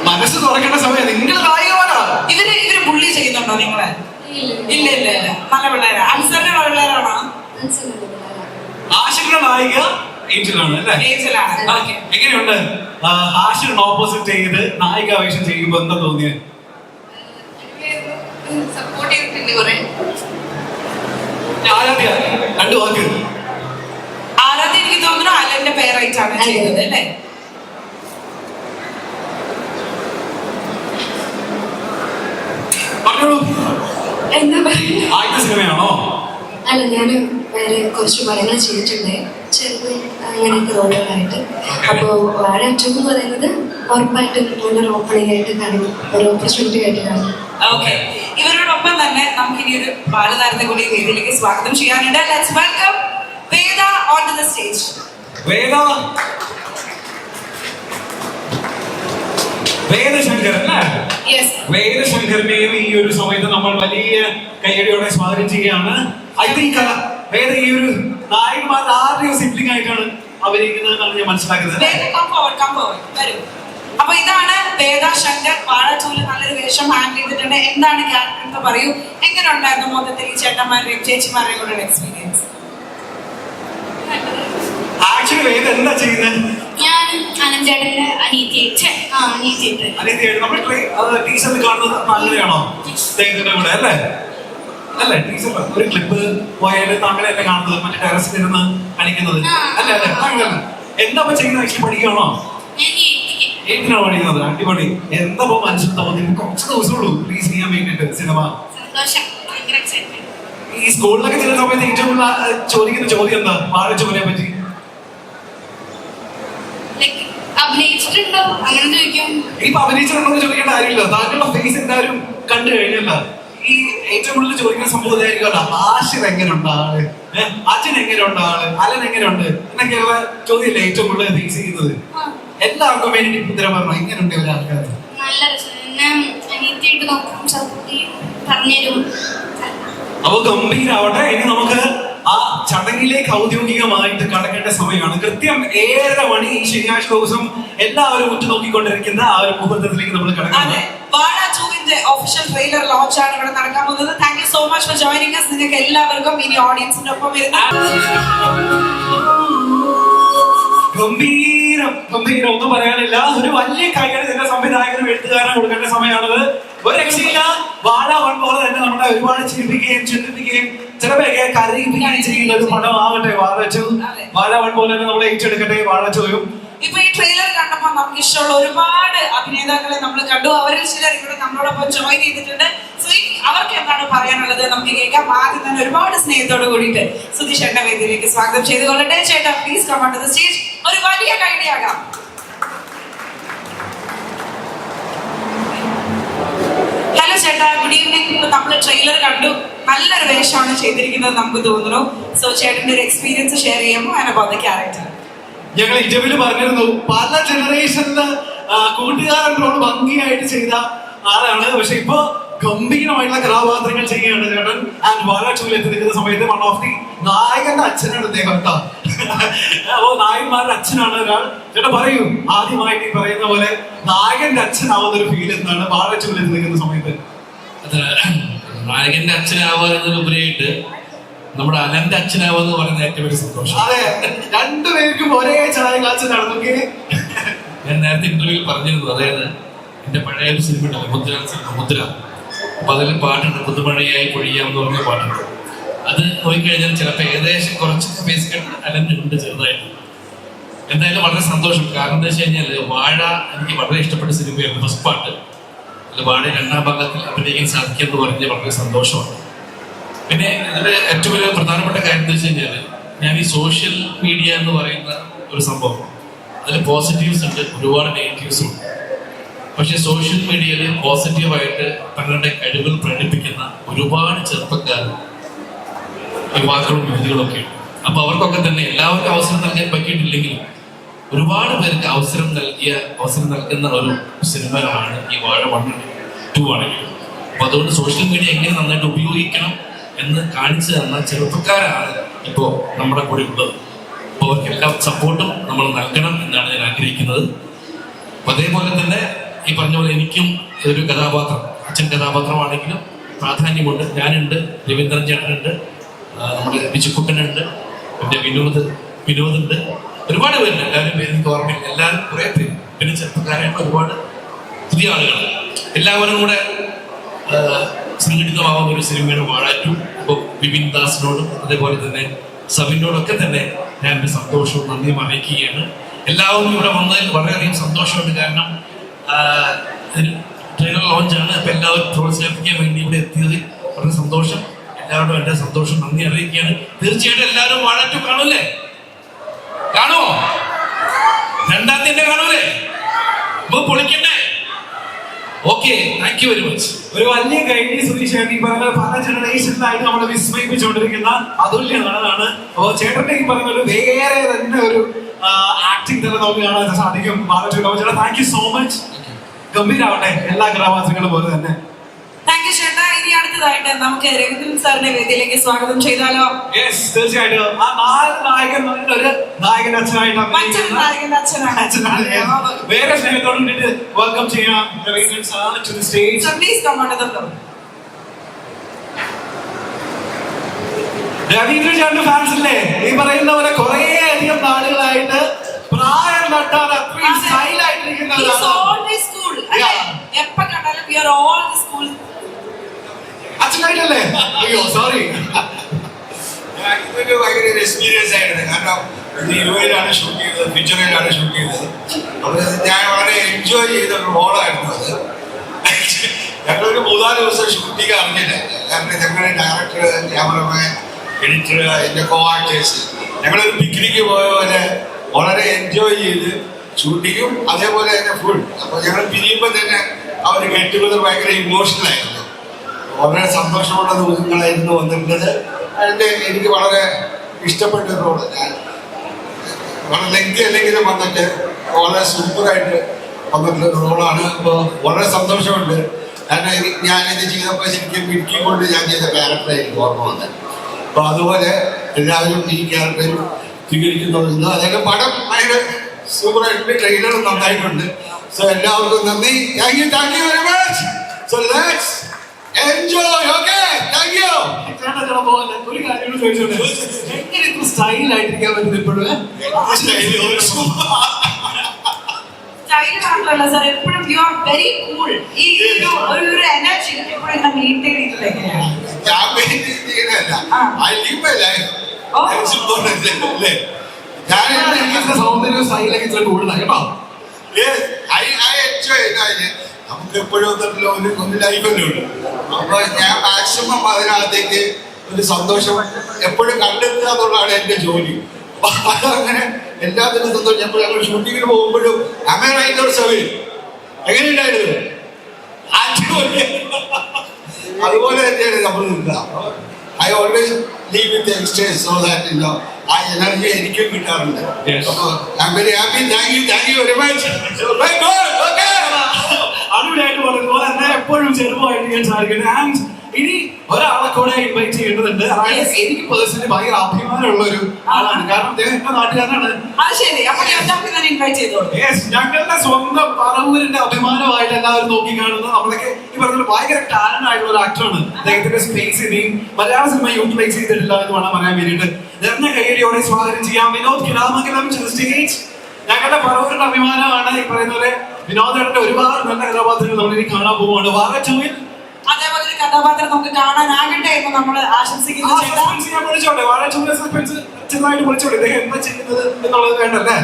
മനസ്സ് തുറക്കേണ്ട സമയം. നിങ്ങൾ കായികമാണോ? ഇവര് ബുള്ളി ചെയ്യുന്നുണ്ടോ നിങ്ങളെ? ഇല്ല ഇല്ല ഇല്ല, നല്ല പിള്ളേരാ. അൻസറിനുള്ള പിള്ളേരാണോ? ആഷിഖിന്റെ നായിക ഏഞ്ചലാണ് അല്ലേ? ഏഞ്ചലാണ്. ഓക്കെ. എങ്ങനെയുണ്ട് ആഷിഖിന് ഓപ്പോസിറ്റ് ചെയ്ത് നായിക വേഷം ചെയ്യുമ്പോ എന്താ തോന്നിയത്? സപ്പോർട്ട് ചെയ്തിട്ടുണ്ട് കുറെ. ആരാധ്യ രണ്ടു വാക്ക്. ആരാധ്യ എനിക്ക് തോന്നുന്നു അലന്റെ പേരായിട്ടാണ് ചെയ്യുന്നത് അല്ലേ? പറഞ്ഞോളൂ. എന്താ പറയുക, ആദ്യത്തെ സിനിമയാണോ? അല്ല ഞാൻ വേറെ കുറച്ച് പടങ്ങൾ ചെയ്തിട്ടുണ്ട്, ചെറുത് അങ്ങനെയൊക്കെ റോളുകളായിട്ട്. അപ്പോൾ വാഴ 2 എന്ന് പറയുന്നത് ഉറപ്പായിട്ടും നല്ലൊരു ഓപ്പണിംഗ് ആയിട്ട് കാണും, ഒരു ഓപ്പർച്യൂണിറ്റി ആയിട്ട് കാണും. ഓക്കെ. ഇവരോടൊപ്പം തന്നെ നമുക്ക് ഇനി ഒരു ബാലതാരത്തെ കൂടി വേദിയിലേക്ക് സ്വാഗതം ചെയ്യാനുണ്ട്. Let's welcome Veda on to the stage. Vedashankar അല്ലേ? യെസ്. വേദശങ്കറിനെയും ഈ ഒരു സമയത്ത് നമ്മൾ വലിയ കയ്യടിയോടെ സ്വാഗതം ചെയ്യുകയാണ്. ഐ തിങ്ക് വേദ ഈ ഒരു നായകന്മാരുടെ ആരുടെയോ സിബ്ലിംഗ് ആയിട്ടാണ് അഭിനയിക്കുന്നതെന്നാണ് ഞാൻ മനസ്സിലാക്കുന്നത്. വേദ കം ഫോർവേഡ് വരൂ. അപ്പൊ ഇതാണ് വേദ ശങ്കർ. വാഴ 2 നല്ലൊരു വേഷം ഹാൻഡിൽ ചെയ്തിട്ടുണ്ട്. എന്താണ് ക്യാരക്ടർ എന്ന് പറയൂ. എങ്ങനെ ഉണ്ടായിരുന്നു മൊത്തത്തിൽ ഈ ചേട്ടന്മാരുടെയും ചേച്ചിമാരുടെയും കൂടെ എക്സ്പീരിയൻസ്? ആക്ച്വലി വേദ എന്താ ചെയ്യുന്നത്? ഞാൻ അനന്തേട്ടൻ്റെ അനിയത്തിയായിട്ട് അനിയത്തിയായിട്ട് നമ്മൾ ടീച്ചറിൽ കാണുന്നത് നല്ലതാണോ? അദ്ദേഹത്തിന്റെ കൂടെ അല്ലേ? അല്ലേ ടീച്ചർ ഒരു ക്ലിപ്പ് പോയാല് താങ്കളെയല്ലേ കാണുന്നത്, മറ്റേ ടെറസിൽ ഇരുന്ന് കളിക്കുന്നത് അല്ലേ? അല്ലേ താങ്കളല്ല എന്താ ചെയ്യുന്നത്? ആക്ച്വലി പഠിക്കുകയാണോ? ഏതിനാണ് പഠിക്കുന്നത്? അടിപൊളി. എന്താ മനസ്സിൽ തോന്നി? കുറച്ച് ദിവസമുള്ളൂ റിലീസ് ചെയ്യാൻ വേണ്ടിട്ട് സിനിമ. ഈ സ്കൂളിലൊക്കെ ചെല്ലുന്ന സമയത്ത് ഏറ്റവും കൂടുതൽ ചോദിക്കുന്ന ചോദ്യം എന്താ വാഴ ചോദിനെ പറ്റി? അഭിനയിച്ചിട്ടുണ്ടോ അങ്ങനെ ചോദിക്കും. ഇപ്പൊ അഭിനയിച്ചിട്ടുണ്ടോ ചോദിക്കേണ്ട കാര്യമില്ല, താങ്കളുടെ ഫേസ് എല്ലാവരും കണ്ടു കഴിഞ്ഞല്ല. ഈ ഏറ്റവും കൂടുതൽ ചോദിക്കുന്ന സംഭവം ഇതായിരിക്കുമല്ലോ, ആഷിർ എങ്ങനെയുണ്ട് ആള്, അച്ഛൻ എങ്ങനെയുണ്ട് ആള്, അലൻ എങ്ങനെയുണ്ട് എന്നൊക്കെയുള്ള ചോദ്യമല്ലേ ഏറ്റവും കൂടുതൽ ഫേസ് ചെയ്യുന്നത്. എല്ലാവർക്കും വേണ്ടി ഉത്തരം പറഞ്ഞു എങ്ങനെയുണ്ട് ഇവരാൾക്കാർ? നല്ല അനിയത്തിയായിട്ട് നോക്കും, സപ്പോർട്ട് ചെയ്യും, പറഞ്ഞുതരും. അപ്പൊ ഗംഭീരാവട്ടെ. ഇനി നമുക്ക് ആ ചടങ്ങിലേക്ക് ഔദ്യോഗികമായിട്ട് കടക്കേണ്ട സമയമാണ്. കൃത്യം 7:30 മണി ഈ ശനിയാഴ്ച ദിവസം എല്ലാവരും ഉറ്റുനോക്കിക്കൊണ്ടിരിക്കുന്ന ആ ഒരു മുഹൂർത്തത്തിലേക്ക് നമ്മൾ കടക്കുന്നത്. വാഴ 2 ഒഫീഷ്യൽ ട്രെയിലർ ലോഞ്ച് ആണ് ഇവിടെ നടക്കാൻ പോകുന്നത്. Thank you so much for joining us. നിങ്ങൾക്ക് എല്ലാവർക്കും ഇനി ഓഡിയൻസിന്റെ ഒപ്പം വരുന്ന ഗംഭീരം ഗംഭീരം ഒന്നും പറയാനില്ല. ഒരു വലിയ കൈകൾ ഇതിന്റെ സംവിധായകനും എഴുത്തുകാരനും കൊടുക്കേണ്ട സമയമാണത്. ഒരു രക്ഷയില്ല. വാഴ 1 പോലെ തന്നെ നമ്മളെ ഒരുപാട് ചിരിപ്പിക്കുകയും ചിന്തിപ്പിക്കുകയും ചിലപ്പോഴൊക്കെ കരയിപ്പിക്കുകയും ചെയ്യുന്ന ഒരു പടമാവട്ടെ വാഴ 2. വാഴ 1 പോലെ തന്നെ നമ്മൾ ഏറ്റെടുക്കട്ടെ വാഴ 2. ഇപ്പൊ ഈ ട്രെയിലർ കണ്ടപ്പോൾ നമുക്ക് ഇഷ്ടമുള്ള ഒരുപാട് അഭിനേതാക്കളെ നമ്മൾ കണ്ടു. അവരിൽ ചിലർ ഇവിടെ നമ്മളോടൊപ്പം ജോയിൻ ചെയ്തിട്ടുണ്ട്. സോ അവർക്ക് എന്താണ് പറയാനുള്ളത് നമുക്ക് കേൾക്കാം. ആദ്യം തന്നെ ഒരുപാട് സ്നേഹത്തോട് കൂടിയിട്ട് സുധീഷ് ചേട്ടൻ വേദിയിലേക്ക് സ്വാഗതം ചെയ്തുകൊള്ളട്ടെ. ചേട്ടാ please come on to the stage. ഒരു വലിയ കൈഡിയാകാം. ഹലോ ചേട്ടാ, ഗുഡ് ഈവനിങ്. നമ്മൾ ട്രെയിലർ കണ്ടു, നല്ലൊരു വേഷമാണ് ചെയ്തിരിക്കുന്നത് നമുക്ക് തോന്നുന്നു. സോ ചേട്ടന്റെ ഒരു എക്സ്പീരിയൻസ് ഷെയർ ചെയ്യുമ്പോൾ അതിനെ ക്യാരക്ടർ ഞങ്ങൾ ഇന്റർവ്യൂല് പറഞ്ഞിരുന്നു, പല ജനറേഷനില് കൂട്ടുകാരൻ റോള് ഭംഗിയായിട്ട് ചെയ്ത ആളാണ്. പക്ഷെ ഇപ്പൊ ഗംഭീരമായിട്ടുള്ള കഥാപാത്രങ്ങൾ ചെയ്യുകയാണ് ചേട്ടൻ. ആൻഡ് വാഴ 2 എത്തി നിൽക്കുന്ന സമയത്ത് വൺ ഓഫ് ദി നായകന്റെ അച്ഛനാണ് അദ്ദേഹം കേട്ടോ. അപ്പോ നായകന്മാരുടെ അച്ഛനാണ് ഒരാൾ. ചേട്ടാ പറയൂ, ആദ്യമായിട്ട് ഈ പറയുന്ന പോലെ നായകന്റെ അച്ഛനാവുന്ന ഒരു ഫീൽ എന്താണ് വാഴ 2 എത്തി നിൽക്കുന്ന സമയത്ത്? നായകന്റെ അച്ഛനാവാതിനുപരിയായിട്ട് നമ്മുടെ അലന്റെ അച്ഛനാവെന്ന് പറയുന്ന ഏറ്റവും വലിയ സന്തോഷം. അതെ, രണ്ടുപേർക്കും ഒരേ ചായ കാച്ചനാണ്. നോക്കി ഞാൻ നേരത്തെ ഇന്റർവ്യൂവിൽ പറഞ്ഞിരുന്നു, അതായത് എന്റെ പഴയ ഒരു സിനിമ ഉണ്ടല്ലോ മുദ്ര. അപ്പൊ അതിൽ പാട്ടുണ്ട്, പുതുമഴയായി പൊഴിയാമെന്ന് പറഞ്ഞ പാട്ടുണ്ട്. അത് നോക്കിക്കഴിഞ്ഞാൽ ചിലപ്പോൾ ഏകദേശം കുറച്ച് സ്പേസ് കണ്ട് അലന്നുണ്ട് ചെറുതായിട്ട്. എന്തായാലും വളരെ സന്തോഷം. കാരണം എന്താ വെച്ച് കഴിഞ്ഞാൽ വാഴ എനിക്ക് വളരെ ഇഷ്ടപ്പെട്ട സിനിമയായിരുന്നു ഫസ്റ്റ് പാർട്ട്. അല്ല വാഴ 2ാം ഭാഗത്തിൽ അഭിനയിക്കാൻ സാധിക്കുമെന്ന് പറഞ്ഞ് വളരെ സന്തോഷമാണ്. പിന്നെ ഇതിന്റെ ഏറ്റവും വലിയ പ്രധാനപ്പെട്ട കാര്യം എന്താ വെച്ച് കഴിഞ്ഞാൽ ഞാൻ ഈ സോഷ്യൽ മീഡിയ എന്ന് പറയുന്ന ഒരു സംഭവം, അതിൽ പോസിറ്റീവ്സ് ഉണ്ട്, ഒരുപാട് നെഗറ്റീവ്സും ഉണ്ട്. പക്ഷെ സോഷ്യൽ മീഡിയയിൽ പോസിറ്റീവായിട്ട് തങ്ങളുടെ കഴിവുകൾ പ്രകടിപ്പിക്കുന്ന ഒരുപാട് ചെറുപ്പക്കാർ, യുവാക്കളും യുവതികളൊക്കെ ഉണ്ട്. അപ്പൊ അവർക്കൊക്കെ തന്നെ എല്ലാവർക്കും അവസരം നൽകാൻ പറ്റിയിട്ടില്ലെങ്കിലും ഒരുപാട് പേർക്ക് അവസരം നൽകുന്ന ഒരു സിനിമകളാണ് ഈ വാഴ 1 2 ആണെങ്കിലും. അപ്പൊ അതുകൊണ്ട് സോഷ്യൽ മീഡിയ എങ്ങനെ നന്നായിട്ട് ഉപയോഗിക്കണം എന്ന് കാണിച്ചു തന്ന ചെറുപ്പക്കാരാണ് ഇപ്പോൾ നമ്മുടെ കൂടെ ഉള്ളത്. അപ്പോൾ അവർക്ക് എല്ലാ സപ്പോർട്ടും നമ്മൾ നൽകണം എന്നാണ് ഞാൻ ആഗ്രഹിക്കുന്നത്. അപ്പൊ അതേപോലെ തന്നെ ഈ പറഞ്ഞ പോലെ എനിക്കും ഒരു കഥാപാത്രം, അച്ഛൻ കഥാപാത്രമാണെങ്കിലും പ്രാധാന്യമുണ്ട്. ഞാനുണ്ട്, രവീന്ദ്രൻ ചേട്ടനുണ്ട്, നമ്മുടെ ബിജുക്കുട്ടനുണ്ട്, എൻ്റെ വിനോദുണ്ട്, ഒരുപാട് പേരുണ്ട്. എല്ലാവരും പേര് എനിക്ക് ഓർമ്മയില്ല, എല്ലാവരും കുറേ പേര്, പിന്നെ ചെറുപ്പക്കാരായിട്ട് ഒരുപാട് പുതിയ ആളുകൾ, എല്ലാവരും കൂടെ സംഘടിതമാവുന്ന ഒരു സിനിമയാണ് വാഴ 2. അപ്പോൾ വിപിൻ ദാസിനോടും അതേപോലെ തന്നെ സബിനോടൊക്കെ തന്നെ ഞാൻ എൻ്റെ സന്തോഷവും നന്ദിയും അറിയിക്കുകയാണ്. എല്ലാവരും ഇവിടെ വന്നതിൽ വളരെയധികം സന്തോഷമുണ്ട്. കാരണം ട്രെയിലർ ലോഞ്ചാണ്. അപ്പോൾ എല്ലാവരും പ്രോത്സാഹിപ്പിക്കാൻ വേണ്ടി ഇവിടെ എത്തിയതിൽ വളരെ സന്തോഷം. എല്ലാവരോടും എൻ്റെ സന്തോഷം നന്ദി അറിയിക്കുകയാണ്. തീർച്ചയായിട്ടും എല്ലാവരും വാഴ 2 കാണൂലേ? കാണുമോ? 2-ാം തീയതി കാണൂലേ? അപ്പൊ പൊളിക്കണ്ടേ? Okay, thank you very much. ഒരു വലിയ കൈഡി സുധീഷ് ഈ പറഞ്ഞ പല ജനറേഷനിലായിട്ട് നമ്മളെ വിസ്മയിപ്പിച്ചുകൊണ്ടിരിക്കുന്ന അതുല്യ നടനാണ്. അപ്പൊ ചേട്ടന്റെ ഈ പറഞ്ഞ ഒരു വേറെ തന്നെ ഒരു ആക്ടിങ് തന്നെ നമുക്ക് കാണാൻ സാധിക്കും. Thank you so much. ഗംഭീരാവട്ടെ എല്ലാ കഥാപാത്രങ്ങളും പോലെ തന്നെ. താങ്ക് യു ചേട്ടാ. ഇനി അടുത്തതായിട്ട് നമുക്ക് രവീന്ദ്രൻ സാറിന്റെ വേദിയിലേക്ക് സ്വാഗതം ചെയ്താലോ? യെസ്, തീർച്ചയായിട്ടും. ആ 4 നായകന്മാരുടെ ഒരു നായകന്റെ അച്ഛനായിട്ട് മറ്റൊരു നായകന്റെ അച്ഛനാണ്. വേറെ സ്നേഹത്തോട് വേണ്ടിട്ട് വെൽക്കം ചെയ്യാം Raveendran sir to the stage. So please come on to the floor. Raveendran ചേട്ടന്റെ ഫാൻസ് ഇല്ലേ? ഈ പറയുന്ന പോലെ കുറേ അധികം നാളുകളായിട്ട് പ്രായം നട്ടാൽ അത്രയും സ്റ്റൈൽ ആയിട്ടിരിക്കുന്നവരാണ്. എപ്പോ കണ്ടാലും we are all the school. അച്ഛനായിട്ടല്ലേ? അയ്യോ സോറി. ഇതൊരു ഭയങ്കര ഒരു എക്സ്പീരിയൻസ് ആയിരുന്നു. കാരണം ഇത് 20-ലാണ് ഷൂട്ട് ചെയ്തത്, പിക്ചറിലാണ് ഷൂട്ട് ചെയ്തത്. അപ്പോൾ ഞാൻ വളരെ എൻജോയ് ചെയ്ത ഒരു റോളായിരുന്നു അത്. ഞങ്ങളൊരു 3-4 ദിവസം ഷൂട്ടിങ് അറിഞ്ഞില്ല. കാരണം ഞങ്ങളുടെ ഡയറക്ടർ, ക്യാമറമാൻ, എഡിറ്റർ, എൻ്റെ കോ ആക്ടേഴ്സ് ഞങ്ങളൊരു പിക്നിക്ക് പോയ പോലെ വളരെ എൻജോയ് ചെയ്ത് ഷൂട്ടിങ്ങും അതേപോലെ തന്നെ ഫുൾ. അപ്പോൾ ഞങ്ങൾ പിരിയുമ്പോൾ തന്നെ അവർ കെട്ടുന്നത് ഭയങ്കര ഇമോഷണലായിരുന്നു. വളരെ സന്തോഷമുള്ള ദിവസങ്ങളായിരുന്നു വന്നിട്ടുള്ളത്. അതിൻ്റെ എനിക്ക് വളരെ ഇഷ്ടപ്പെട്ട റോള്. ഞാൻ വളരെ ലെങ്തി അല്ലെങ്കിലും വന്നിട്ട് വളരെ സൂപ്പറായിട്ട് വന്നിട്ടുള്ള റോളാണ്. അപ്പോൾ വളരെ സന്തോഷമുണ്ട്. കാരണം ഞാനിത് ചെയ്തപ്പോൾ ശരിക്കും മിടുക്കി കൊണ്ട് ഞാൻ ചെയ്ത ക്യാരക്ടറായിരിക്കും ഓർമ്മ വന്നത്. അപ്പോൾ അതുപോലെ എല്ലാവരും ഈ ക്യാരക്ടറിൽ സ്വീകരിക്കുന്നുണ്ട്. അതായത് പടം ഭയങ്കര സൂപ്പറായിട്ടുണ്ട്, ട്രെയിലർ നന്നായിട്ടുണ്ട്. സോ എല്ലാവർക്കും നന്ദി. Thank you very much. So let's enjoy. Okay, thank U. ഒരു കാര്യം ചോദിച്ചോട്ടെ, എങ്ങനെ ഇത്ര സ്റ്റൈൽ ആയിട്ടിരിക്കാൻ പറ്റുന്നത് ഇപ്പോഴും? സ്റ്റൈൽ മാത്രമല്ല സാർ, എപ്പോഴും യു ആർ വെരി കൂൾ. ഈ ഒരു എനർജി എപ്പോഴും ഇങ്ങനെ മെയിൻറ്റെയിൻ ചെയ്തിട്ട് എങ്ങനെയാണ്? ഞാൻ മെയിൻറ്റെയിൻ ചെയ്യുന്നതല്ല, ഐ ലീവ് മൈ ലൈഫ്. സൗന്ദര്യവും സ്റ്റൈലൊക്കെ ഇത്ര കൂടുതലാണ് കേട്ടോ. നമുക്ക് എപ്പോഴും ഒന്ന് ലൈഫല്ലേ ഉള്ളൂ. അപ്പൊ ഞാൻ മാക്സിമം അതിനകത്തേക്ക് ഒരു സന്തോഷം എപ്പോഴും കണ്ടെത്തുക എന്നുള്ളതാണ് എന്റെ ജോലി. അങ്ങനെ എല്ലാത്തിനും സന്തോഷം. എപ്പോഴും ഞങ്ങൾ ഷൂട്ടിങ്ങിന് പോകുമ്പോഴും എങ്ങനെയുണ്ടായിരുന്നു അതുപോലെ തന്നെയാണ് നമ്മൾ നിൽക്കുക. I always live with youngsters so that ആ എനർജി എനിക്കും കിട്ടാറുണ്ട്. അപ്പോൾ I am very happy. Thank you very much. അടിപൊളിയായിട്ട് പറയുന്നത് തന്നെ എപ്പോഴും ചെറുപ്പമായിട്ട് ഞാൻ സാധിക്കുന്നത്. ഇനി ഒരാളെ കൂടെ ഇൻവൈറ്റ് ചെയ്യേണ്ടതുണ്ട്. അതായത് എനിക്ക് പേഴ്സണലി ഭയങ്കര അഭിമാനമുള്ള ഒരു ആളാണ്. കാരണം അദ്ദേഹം എന്റെ നാട്ടുകാരനാണ്. ഞങ്ങളുടെ സ്വന്തം പറവൂരിന്റെ അഭിമാനമായിട്ട് എല്ലാവരും നോക്കി കാണുന്നത് നമ്മളൊക്കെ ഈ പറഞ്ഞ ഭയങ്കര ടാലന്റ് ആയിട്ടുള്ള ഒരു ആക്ടറാണ്. അദ്ദേഹത്തിന്റെ സ്പേസ് ഇനിയും മലയാള സിനിമ യൂട്ടിലൈസ് ചെയ്തിട്ടില്ല എന്ന് വേണം പറയാൻ വേണ്ടിയിട്ട്. എന്നെ കയ്യടിയോടെ സ്വാഗതം ചെയ്യാം വിനോദ് കിലാമംഗലം ടു ദി സ്റ്റേജ്. ഞങ്ങളുടെ പറവൂരിന്റെ അഭിമാനമാണ്. ഈ പറയുന്ന പോലെ വിനോദേട്ടന്റെ ഒരുപാട് നല്ല കഥാപാത്രങ്ങൾ നമ്മൾ ഇനി കാണാൻ പോവുകയാണ്. വാഴ 2-ൽ അതേപോലെ ഒരു കഥാപാത്രം നമുക്ക് കാണാനാകട്ടെ എന്ന് നമ്മൾ ആശംസിക്കുന്നു. വാഴ 2-ലെ സസ്പെൻസ് ചെറുതായിട്ട് പൊളിച്ചോട്ടെ. ഇദ്ദേഹം എന്താ ചെയ്യുന്നത് എന്നുള്ളത് വേണ്ടല്ലേ?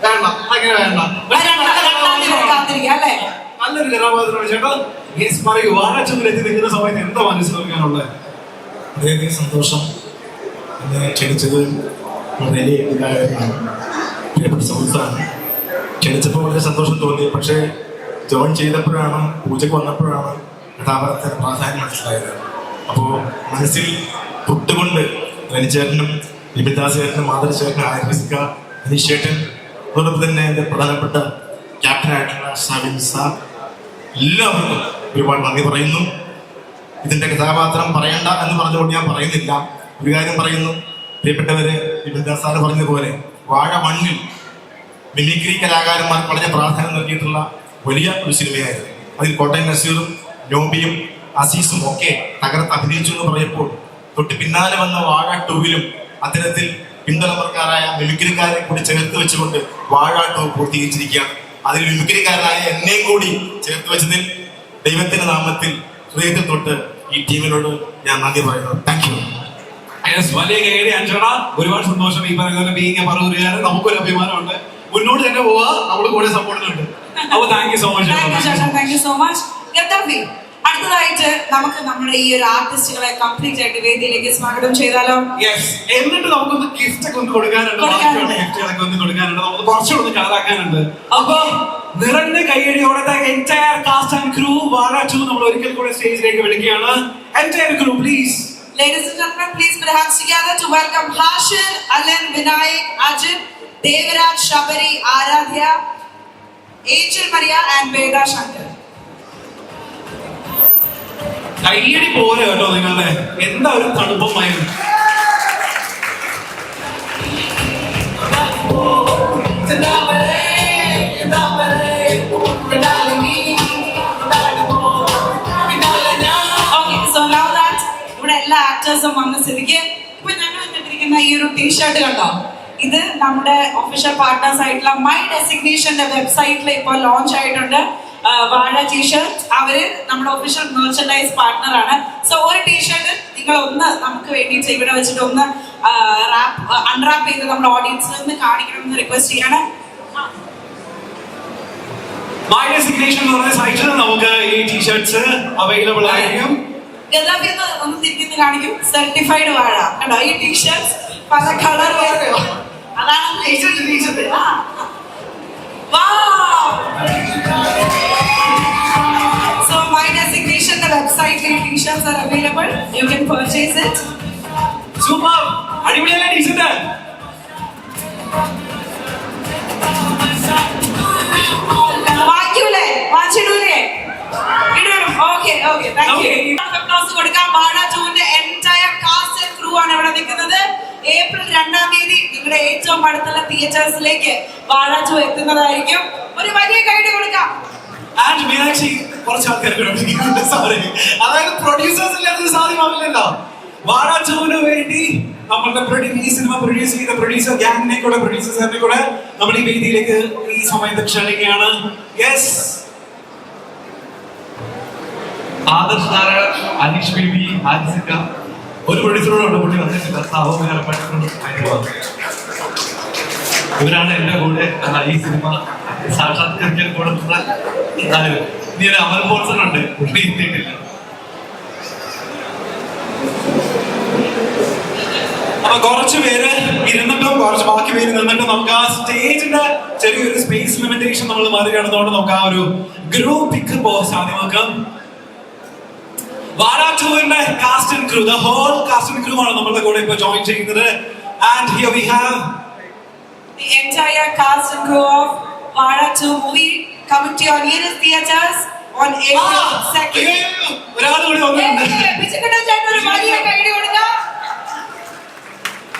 വേണ്ട, അങ്ങനെ വേണ്ട. നല്ലൊരു കഥാപാത്രമാണ് ചേട്ടാ. യെസ്, പറയൂ. വാഴ 2-ൽ എത്തി നിൽക്കുന്ന സമയത്ത് എന്താ മനസ്സിലാക്കാനുള്ളത്? വളരെയധികം സന്തോഷം. എന്നെ ക്ഷണിച്ചത് വളരെ പ്രിയപ്പെട്ട സുഹൃത്താണ്. ക്ഷണിച്ചപ്പോൾ വളരെ സന്തോഷം തോന്നി. പക്ഷേ ജോയിൻ ചെയ്തപ്പോഴാണ്, പൂജയ്ക്ക് വന്നപ്പോഴാണ് കഥാപാത്രത്തിന് പ്രാധാന്യം മനസ്സിലായത്. അപ്പോൾ മനസ്സിൽ തൊട്ടുകൊണ്ട് റനിച്ചേട്ടനും, വിപിൻദാസ് ചേട്ടനും, മാധവ ചേട്ടനും, ആര്യസിക്ക, അനീഷ് ചേട്ടൻ, അതോടൊപ്പം തന്നെ എൻ്റെ പ്രധാനപ്പെട്ട ക്യാപ്റ്റനായിട്ടുള്ള ഷാബിൻ സാർ, എല്ലാവർക്കും ഒരുപാട് നന്ദി പറയുന്നു. ഇതിന്റെ കഥാപാത്രം പറയണ്ട എന്ന് പറഞ്ഞുകൊണ്ട് ഞാൻ പറയുന്നില്ല. ഒരു കാര്യം പറയുന്നു, പ്രിയപ്പെട്ടവര്, വിപിൻദാസ് സാറ് പറഞ്ഞതുപോലെ വാഴ മണ്ണിൽ മിമിക്രി കലാകാരന്മാർക്ക് വളരെ പ്രാധാന്യം നൽകിയിട്ടുള്ള വലിയ ഒരു സിനിമയായിരുന്നു. അതിൽ കോട്ടയം നസീറും നോബിയും അസീസും ഒക്കെ തകർത്ത് അഭിനയിച്ചു എന്ന് പറയപ്പോൾ തൊട്ട് പിന്നാലെ വന്ന വാഴ 2 അത്തരത്തിൽ പിന്തലമുറക്കാരായ മിമിക്രിക്കാരെ കൂടി ചേർത്ത് വെച്ചുകൊണ്ട് വാഴ 2 പൂർത്തീകരിച്ചിരിക്കുകയാണ്. അതിൽ മിമിക്രിക്കാരനായ എന്നെയും കൂടി ചേർത്ത് വെച്ചതിൽ ദൈവത്തിന്റെ നാമത്തിൽ ഹൃദയത്തിൽ തൊട്ട് ഈ ടീമിനോട് ഞാൻ നന്ദി പറയുന്നു. Thank you. വലിയ കൈയടി അഞ്ചണ. ഒരുപാട് സന്തോഷം. ഈ പറയുന്ന ബീങ് പറവൂരുകാരൻ നമുക്കൊരു അഭിമാനമുണ്ട്. മുന്നോട്ട് തന്നെ പോവാ, നമ്മൾ കൂടെ സപ്പോർട്ടിനുണ്ട്. അപ്പൊ thank you so much. Thank you so much. Gaddafi, അടുത്തതായിട്ട് നമുക്ക് നമ്മുടെ ഈ ഒരു ആർട്ടിസ്റ്റുകളെ കംപ്ലീറ്റ് ആയിട്ട് വേദിയിലേക്ക് സ്വാഗതം ചെയ്താലോ? യെസ്. എന്നിട്ട് നമുക്കൊന്ന് ഗിഫ്റ്റ് ഒക്കെ ഒന്ന് കൊടുക്കാനുണ്ട്. ഗിഫ്റ്റുകളൊക്കെ ഒന്ന് കൊടുക്കാനുണ്ട്. നമുക്ക് കുറച്ചുകൂടെ കളറാക്കാനുണ്ട്. അപ്പൊ നിറഞ്ഞ കൈയടിയോടെ എൻറ്റയർ കാസ്റ്റ് ആൻഡ് ക്രൂ വാഴ 2 നമ്മൾ ഒരിക്കൽ കൂടെ സ്റ്റേജിലേക്ക് വിളിക്കുകയാണ്. Entire crew please. Ladies and gentlemen, please put your hands together to welcome Hashir, Alan, Vinayak, Ajit, Devraj, Shabari, Aradhya, Angel Maria and Veda Shankar. കൈയടി പോലെ കേട്ടോ നിങ്ങളുടെ. എന്താ ഒരു തണുപ്പമായിരുന്നു. Okay, so now that ഇവിടെ എല്ലാ ആക്ടേഴ്സും വന്ന സ്ഥിതിക്ക് ഇപ്പൊ ഞങ്ങൾ ഇട്ടിരിക്കുന്ന ഈ ഒരു ടീഷർട്ട് കണ്ടോ, ഇത് നമ്മുടെ ഒഫീഷ്യൽ പാർട്ട്നേഴ്സ് ആയിട്ടുള്ള മൈ ഡെസിഗ്നേഷന്റെ വെബ്സൈറ്റിൽ ഇപ്പോൾ ലോഞ്ച് ആയിട്ടുണ്ട്. വാഴ ടീഷർട്ട് അവര് നമ്മുടെ ഒഫീഷ്യൽ മെർച്ചൻഡൈസ് പാർട്ട്ണർ ആണ്. സോ ഒരു ടീഷർട്ട് നിങ്ങൾ ഒന്ന് നമുക്ക് വേണ്ടിയിട്ട് ഇവിടെ വെച്ചിട്ട് ഒന്ന് അൺറാപ്പ് ചെയ്ത് നമ്മുടെ ഓഡിയൻസിൽ ഒന്ന് കാണിക്കണമെന്ന് റിക്വസ്റ്റ് ചെയ്യാണ്. മൈ ഡെസിഗ്നേഷൻ എന്ന് പറയുന്ന സൈറ്റിൽ നമുക്ക് ഈ ടീഷർട്ട്സ് അവൈലബിൾ ആയിരിക്കും. ഗദ്ദാഫി ഒന്ന് തിരിഞ്ഞ് കാണിക്കും. സർട്ടിഫൈഡ് വാഴ കണ്ടോ, ഈ ടീഷർട്ട്സ് പല കളർ വേറെയോ, അതാണ് T shirt. So my designation, the website t-shirts are available. You can purchase it. Super. അടിപൊളിയല്ലേ ടീഷർട്ട്? വാങ്ങിക്കൂലേ? വാങ്ങിച്ചിടൂലേ? ഇടണം. Okay, okay. Thank you. applause കൊടുക്കാം. വാഴ 2ന്റെ entire cast and crew ആണ് ഇവിടെ നിൽക്കുന്നത്. ഏപ്രിൽ 2-ാം തീയതി നിങ്ങളുടെ ഏറ്റവും അടുത്തുള്ള തിയേറ്റേഴ്സിലേക്ക് വാഴ 2 എത്തുന്നതായിരിക്കും. ഒരു വലിയ കൈയ്യടി കൊടുക്കാം. ആൻഡ് മീനാക്ഷി കുറച്ച് ആൾക്കാർ സോറി, അതായത് പ്രൊഡ്യൂസേഴ്സ് ഇല്ലാതെ സാധ്യമാവില്ലല്ലോ. വാഴ 2-ന് വേണ്ടി നമ്മളുടെ ഈ സിനിമ പ്രൊഡ്യൂസ് ചെയ്ത പ്രൊഡ്യൂസർ ഗ്യാങ്ങിനെ കൂടെ പ്രൊഡ്യൂസേഴ്സിനെ കൂടെ നമ്മൾ ഈ വേദിയിലേക്ക് ഈ സമയത്ത് ക്ഷണിക്കുകയാണ്. യെസ്. ആദർശ് നാരായൺ, അനീഷ് ബേബി, ആദിസിക്ക, ഒരു പ്രൊഡ്യൂസറോട് പുള്ളി വന്നിട്ടില്ല. ഹൈദരാബാദ്. ഇവരാണ് എന്റെ കൂടെ ഈ സിനിമ സാക്ഷാത്കരിക്കാൻ കൊടുക്കുന്ന. ഇനി ഒരു അമൽ പോൾസൺ ഉണ്ട്, പുള്ളി എത്തിയിട്ടില്ല. അപ്പൊ കുറച്ച് പേര് ഇരുന്നിട്ടും കുറച്ച് ബാക്കി പേര് നിന്നിട്ടും നമുക്ക് ആ സ്റ്റേജിന്റെ ചെറിയൊരു സ്പേസ് ലിമിറ്റേഷൻ നമ്മൾ മറികടന്നുകൊണ്ട് നമുക്ക് ആ ഒരു ഗ്രൂപ്പ് പിക്ക് സാധ്യമാക്കാം. വാഴ 2-ന്റെ cast and crew, the whole cast and crew ആണ് നമ്മളുടെ കൂടെ ഇപ്പൊ ജോയിൻ ചെയ്യുന്നത്. And here we have the entire cast and crew of Vaada 2 movie coming to your nearest theaters on April 2nd. ഒരാൾ കൂടി വന്നിട്ടുണ്ട്. വിജയകുമാർ ചേട്ടൻ ഒരു വലിയ കൈയ്യടി കൊടുക്കാം.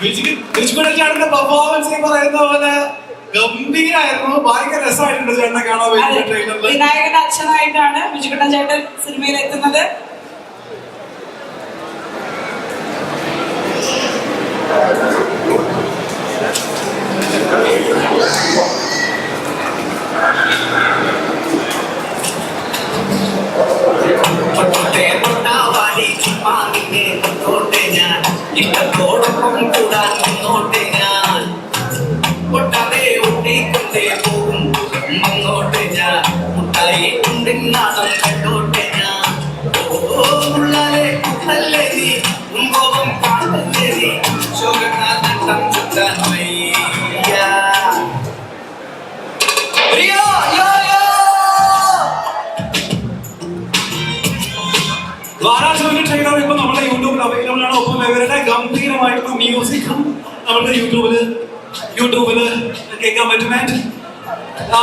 വിജയകുമാർ ചേട്ടന്റെ പെർഫോമൻസ് ഈ പറയുന്ന പോലെ ഗംഭീരായിരുന്നു. ഭയങ്കര രസമായിട്ടുണ്ട് ചേട്ടനെ കാണാൻ വേണ്ടി ട്രെയിലറിൽ. വിനായകന്റെ അച്ഛനായിട്ടാണ് വിജയകുമാർ ചേട്ടൻ സിനിമയിൽ എത്തുന്നത്. ഇഷ്ടത്തോടൊപ്പം കൂടാൻ മുന്നോട്ട് ഞാൻ പൊട്ടാതെ ഒട്ടിക്കൊണ്ടേ പോകും മുന്നോട്ട് ഞാൻ മുട്ടായി ഉണ്ടെന്നാണ് കണ്ടോട്ടെ ഞാൻ. ഓ ഉള്ളാലെ കുട്ടല്ലേ നീ കോപം കാണല്ലേ നീ ശോകനാട്ടം ചുറ്റാൻ വയ്യ. വാഴ 2-ന്റെ ട്രെയിലർ ഇപ്പൊ നമ്മുടെ യൂട്യൂബിൽ അവൈലബിൾ ആണ്. ഒപ്പം ഇവരുടെ ഗംഭീരമായിട്ടുള്ള മ്യൂസിക്കും നമ്മുടെ യൂട്യൂബില് കേൾക്കാൻ പറ്റുമേ?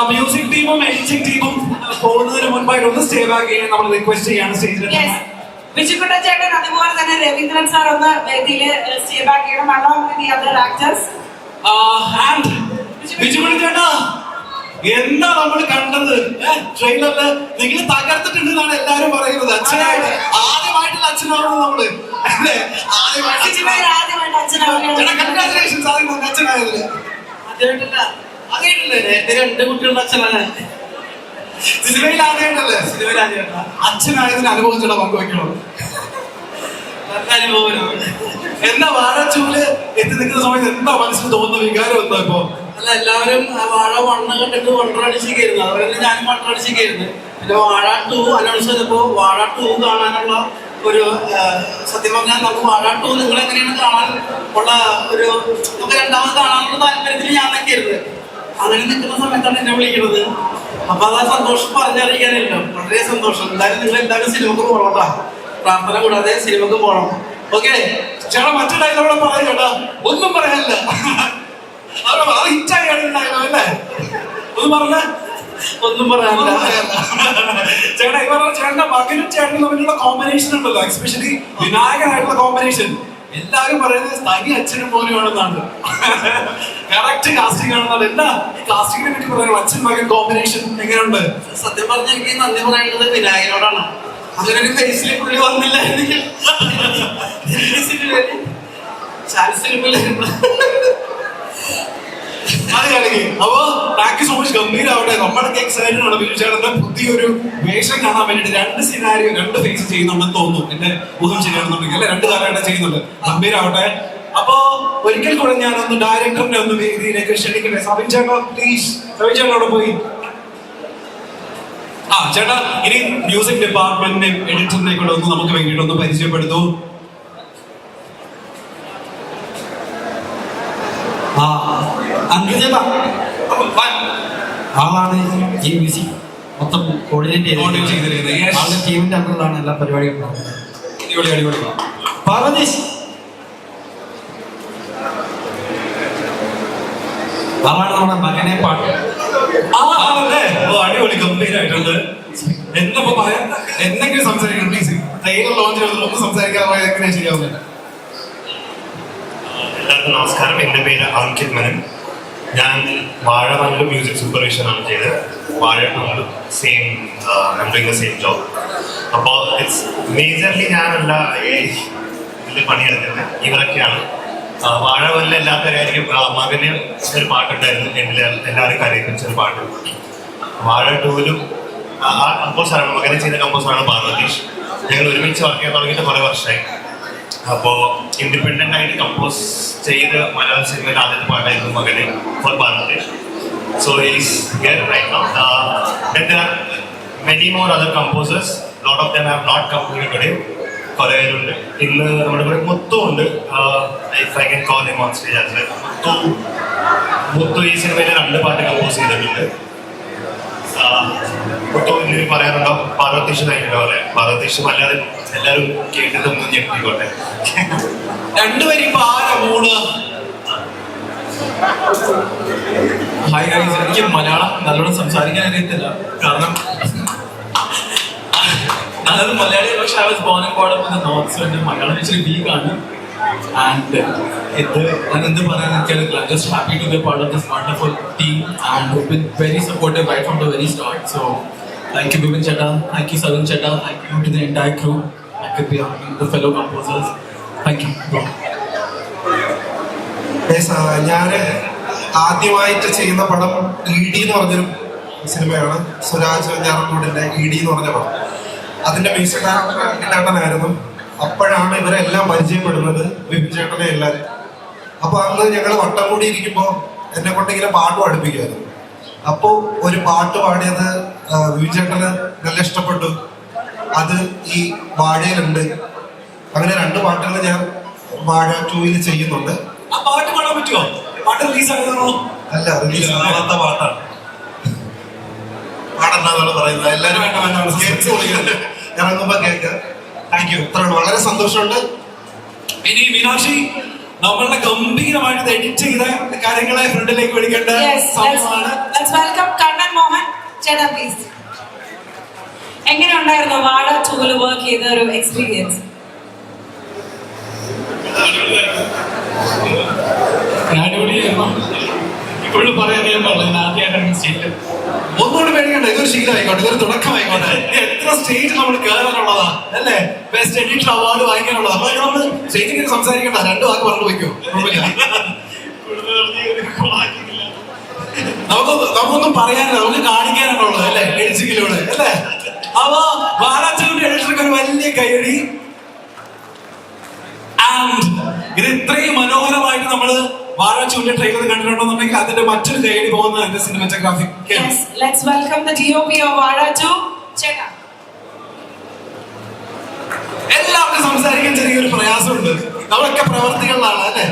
മ്യൂസിക് ടീമും എഡിറ്റിംഗ് ടീമും പോകുന്നതിന് മുൻപായിട്ട് ഒന്ന് സ്റ്റേ ബാക്ക് ചെയ്യാൻ നമ്മൾ റിക്വസ്റ്റ് ചെയ്യാണ് സ്റ്റേജിൽ. വിജുക്കുട്ടൻ ചേട്ടൻ അതുപോലെ തന്നെ രവീന്ദ്രൻ സാർ ഒന്ന് വേദിയിൽ സ്റ്റേ ബാക്ക് ചെയ്യണം. along with the other actors. Bijukuttan ചേട്ടാ, എന്താ നമ്മൾ കണ്ടത് ട്രെയിലറില്? നിങ്ങൾ തകർത്തിട്ടുണ്ടെന്നാണ് എല്ലാരും പറയുന്നത്. അച്ഛനായിട്ട് ആദ്യമായിട്ടുള്ള അച്ഛനാണോ നമ്മള്? ആദ്യമായിട്ട് അച്ഛനാണ്. കൺഗ്രാറ്റുലേഷൻസ് അച്ഛനായതില്. അതേട്ടല്ലേ നേരത്തെ 2 കുട്ടികളുടെ അച്ഛനാണ്. സിനിമയിൽ ആദ്യമായിട്ടല്ലേ? സിനിമയിൽ ആദ്യമായിട്ടാ. അച്ഛനായതിന് അനുഭവം ചേട്ടാ പങ്കുവയ്ക്കണം. നല്ല അനുഭവം. എന്താ വാഴ ചൂല് എത്തി നിൽക്കുന്ന സമയത്ത് എന്താ മനസ്സിൽ തോന്നുന്ന വികാരം എന്താ ഇപ്പൊ? അല്ല, എല്ലാവരും വാഴ 1 കണ്ടിട്ട് വണ്ടറടിച്ചിരിക്കുന്നു. അതുപോലെ തന്നെ ഞാനും വണ്ടറടിച്ചിരിക്കുന്നു. പിന്നെ വാഴ 2 അനൗൺസ് ചെയ്തപ്പോ വാഴ 2 കാണാനുള്ള ഒരു സത്യം പറഞ്ഞാൽ നമുക്ക് വാഴ 2 നിങ്ങൾ എങ്ങനെയാണ് കാണാൻ ഉള്ള ഒരു നമുക്ക് രണ്ടാമത് കാണാനുള്ള താല്പര്യത്തിൽ ഞാൻ നിൽക്കരുത്. അങ്ങനെ നിൽക്കുന്ന സമയത്താണ് എന്നെ വിളിക്കുന്നത്. അപ്പൊ അത് ആ സന്തോഷം പറഞ്ഞറിയിക്കാനില്ല. വളരെ സന്തോഷം. എന്തായാലും നിങ്ങൾ എല്ലാവരും സിനിമക്ക് പോകണം കേട്ടോ. പ്രാർത്ഥന കൂടാതെ സിനിമക്ക് പോകണം. ഓക്കെ ചേട്ടാ മറ്റു ഡയലോഗോടെ പറയാം ചേട്ടാ, ഒന്നും പറയാനില്ല. അവിടെ ഹിറ്റായി ഡയലോഗ് അല്ലേ? ഒന്നും പറഞ്ഞ ഒന്നും പറയാനില്ല. ചേട്ടാ ഈ പറഞ്ഞ ചേട്ടന്റെ മകനും ചേട്ടനും തമ്മിലുള്ള കോമ്പിനേഷൻ ഉണ്ടല്ലോ, എക്സ്പെഷ്യലി വിനായകനായിട്ടുള്ള കോമ്പിനേഷൻ. എല്ലാവരും പറയുന്നത് തനി അച്ഛനും മോനും ആണെന്നാണ്. കറക്റ്റ് കാസ്റ്റിംഗ് ആണെന്നാണ്. എന്താ ഈ കാസ്റ്റിംഗിനെ പറ്റി പറയുന്നത്? അച്ഛൻ മകൻ കോമ്പിനേഷൻ എങ്ങനെയുണ്ട്? സത്യം പറഞ്ഞാൽ എനിക്ക് നന്ദി പറയേണ്ടത് വിനായകനോടാണ്. അങ്ങനെ ഒരു ഫേസിൽ പുള്ളി വന്നില്ലായിരുന്നെങ്കിൽ അപ്പൊ താങ്ക് യു സോ മച്ച്. ഗംഭീരാവട്ടെ. നമ്മളൊക്കെ എക്സൈറ്റഡ് ആണ് ബിജു ചേട്ടന്റെ പുതിയൊരു വേഷം കാണാൻ വേണ്ടിട്ട്. 2 സിനാരിയോ 2 ഫേസ് ചെയ്യുന്നുണ്ടെന്ന് തോന്നുന്നു. എന്റെ ഊഹം ശരിയാണെന്നുണ്ടെങ്കിൽ അല്ലെ 2 കാലമായിട്ട് ചെയ്യുന്നുണ്ട്. ഗംഭീരാവട്ടെ. അപ്പൊ ഒരിക്കൽ കൂടെ ഞാനൊന്ന് ഡയറക്ടറിനെ ഒന്ന് വേദിയിലേക്ക് ക്ഷണിക്കട്ടെ. സബിൻ ചേട്ടാ പ്ലീസ്. സബിൻ ചേട്ടൻ അവിടെ പോയി. ചേട്ടാ ഇനി മ്യൂസിക് ഡിപ്പാർട്ട്മെന്റിനെയും എഡിറ്ററിനെ കൂടെ ഒന്ന് നമുക്ക് വേണ്ടിയിട്ടൊന്ന് പരിചയപ്പെടുത്തു. ആളാണ് ഈ മ്യൂസിക് മൊത്തം കോർഡിനേറ്റ് ചെയ്തിരിക്കുന്നത്. ആളുടെ ടീമിന്റെ അണ്ടറിലാണ് എല്ലാ പരിപാടികളും. അടിപൊളി അടിപൊളി. പാർവതീഷ് ആളാണ് നമ്മുടെ മകനെ പാട്ട്. അടിപൊളി ഗംഭീരായിട്ടുണ്ട്. എന്താ പറയാ, എന്തെങ്കിലും സംസാരിക്കണം പ്ലീസ്. ട്രെയിലർ ലോഞ്ച് ഒന്നും സംസാരിക്കാൻ പോയത് എങ്ങനെയാ ശരിയാവുന്നത്? എല്ലാവർക്കും നമസ്കാരം. എൻ്റെ പേര് അങ്കിത് മനൻ. ഞാൻ വാഴ 1 മ്യൂസിക് സൂപ്പർവിഷൻ ആണ് ചെയ്തത്. വാഴ 2 സെയിം സെയിം ജോബ്. അപ്പോൾ ഇറ്റ്സ് മേജർലി ഞാനല്ല ഇതിൽ പണിയെടുക്കുന്നത്, ഇവരൊക്കെയാണ്. വാഴ 1 എല്ലാത്തവരായിരിക്കും. മകന് ഒരു പാട്ടുണ്ടായിരുന്നു, എല്ലാവരും കരയിപ്പിച്ച ഒരു പാട്ട്. വാഴ 2 ആ കമ്പോസറാണ്, മകനെ ചെയ്ത കമ്പോസറാണ് പാർവതീഷ്. ഞങ്ങൾ ഒരുമിച്ച് വർക്ക് ചെയ്യാൻ തുടങ്ങിയിട്ട് കുറേ വർഷമായി. അപ്പോൾ ഇൻഡിപെൻഡൻ്റ് ആയിട്ട് കമ്പോസ് ചെയ്ത് മലയാള സിനിമയിൽ ആദ്യത്തെ പാട്ടായിരുന്നു മകനെ for Parvathish. So is here right now. Then there are many more other composers. Lot of them have not come here today. കുറേ പേരുണ്ട്. ഇന്ന് നമ്മുടെ ഇവിടെ മുത്തു ഉണ്ട്. If I can call him on stage as well. Muthu ഈ സിനിമയിൽ 2 പാട്ട് കമ്പോസ് ചെയ്തിട്ടുണ്ട്. മുത്തു ഇനി പറയാനുണ്ടോ? പാർവതീഷ് കഴിഞ്ഞിട്ടോ പറയാം. പാർവതീഷ് മലയാളം എല്ലാവരും കേട്ടിട്ടൊന്നും ഞെട്ടിക്കോട്ടെ. 2 പേരും ഇപ്പൊ ആരാ മൂട്? ഹായ് ഗൈസ്, എനിക്ക് മലയാളം നല്ലോണം സംസാരിക്കാൻ അറിയത്തില്ല. കാരണം ഞാനത് മലയാളി, പക്ഷെ I was born and brought up in the north. So എൻ്റെ മലയാളം ഇച്ചിരി വീക്കാണ്. ആൻഡ് ഇത് ഞാൻ എന്ത് പറയാൻ എനിക്കറിയില്ല. I just happy to be part of this wonderful team and who been very supportive right from the very start. So thank you Bipin ചേട്ടാ, thank you Savin ചേട്ടാ, thank you to the entire crew, thank you the fellow composers, thank you. ഞാൻ ആദ്യമായിട്ട് ചെയ്യുന്ന പടം ED എന്ന് പറഞ്ഞൊരു സിനിമയാണ്. Suraj വെഞ്ഞാറമൂടിന്റെ ED എന്ന് പറഞ്ഞ പടം. അതിന്റെ മ്യൂസിക് ഡയറക്ടറായിരുന്നു. അപ്പോഴാണ് ഇവരെല്ലാം പരിചയപ്പെടുന്നത്, ബിപിൻ ചേട്ടനെ എല്ലാവരും. അപ്പൊ അന്ന് ഞങ്ങൾ വട്ടം കൂടി ഇരിക്കുമ്പോൾ എന്നെ കൊണ്ട് ഇങ്ങനെ പാട്ട് പഠിപ്പിക്കുമായിരുന്നു. അപ്പോൾ ഒരു പാട്ട് പാടിയത് ബിപിൻ ചേട്ടന് നല്ല ഇഷ്ടപ്പെട്ടു. അത് ഈ വാഴയിലുണ്ട്. അങ്ങനെ 2 പാട്ടുകൾ ഞാൻ വാഴ 2 ചെയ്യുന്നുണ്ട്. ആ പാട്ട് പാടാൻ പറ്റുമോ? പാട്ട് റിലീസ് ആകുന്നോ? അല്ല, റിലീസ് ആവാത്ത പാട്ടാണ്. പാടെന്നാണ് പറയുന്നത്. എല്ലാവരും ഇറങ്ങുമ്പോ കേൾക്കുക. Thank you. ഇത്രയുള്ളൂ. വളരെ സന്തോഷമുണ്ട്. ഇനി മീനാക്ഷി നമ്മളുടെ ഗംഭീരമായിട്ട് എഡിറ്റ് ചെയ്ത കാര്യങ്ങളെ ഫ്രണ്ടിലേക്ക് വിളിക്കേണ്ട സമയമാണ്. വെൽക്കം കണ്ണൻ മോഹൻ ചേട്ടാ പ്ലീസ്. എങ്ങനെ ഉണ്ടായിരുന്നു വാഴ 2 വർക്ക് ചെയ്ത ഒരു എക്സ്പീരിയൻസ്? ഇപ്പോഴും പറയാൻ പാടില്ല, ആദ്യമായിട്ടാണ് സ്റ്റേജിൽ. ഒന്നുകൂടി പേടിക്കണ്ട, ഇതൊരു ശീലമായിക്കോട്ടെ, ഇതൊരു തുടക്കമായിക്കോട്ടെ. എത്ര സ്റ്റേജ് നമ്മൾ കയറാനുള്ളതാ അല്ലേ? ബെസ്റ്റ് എഡിറ്റർ അവാർഡ് വാങ്ങിക്കാനുള്ളതാ. അപ്പൊ നമ്മൾ സ്റ്റേജിൽ സംസാരിക്കണ്ട, 2 വാക്ക് പറഞ്ഞു വയ്ക്കോ. നമുക്കൊന്നും പറയാനില്ല, നമുക്ക് കാണിക്കാനാണുള്ളത് അല്ലേ എഡിറ്റിങ്ങിലൂടെ അല്ലേ? അപ്പൊ വാഴാച്ചൂരിന്റെ എഡിറ്റർക്ക് ഒരു വലിയ കൈയടി. ഇത് ഇത്രയും മനോഹരമായിട്ട് നമ്മള് വാഴാച്ചൂരിന്റെ ട്രെയിലർ കണ്ടിട്ടുണ്ടെന്നുണ്ടെങ്കിൽ അതിന്റെ മറ്റൊരു കൈയടി പോകുന്നത് എന്റെ cinematography. Let's welcome the DOP of വാഴ 2 ചേട്ടാ. എല്ലാവർക്കും സംസാരിക്കാൻ ചെറിയൊരു പ്രയാസമുണ്ട്, നമ്മളൊക്കെ പ്രവർത്തികളിലാണ് അല്ലേ?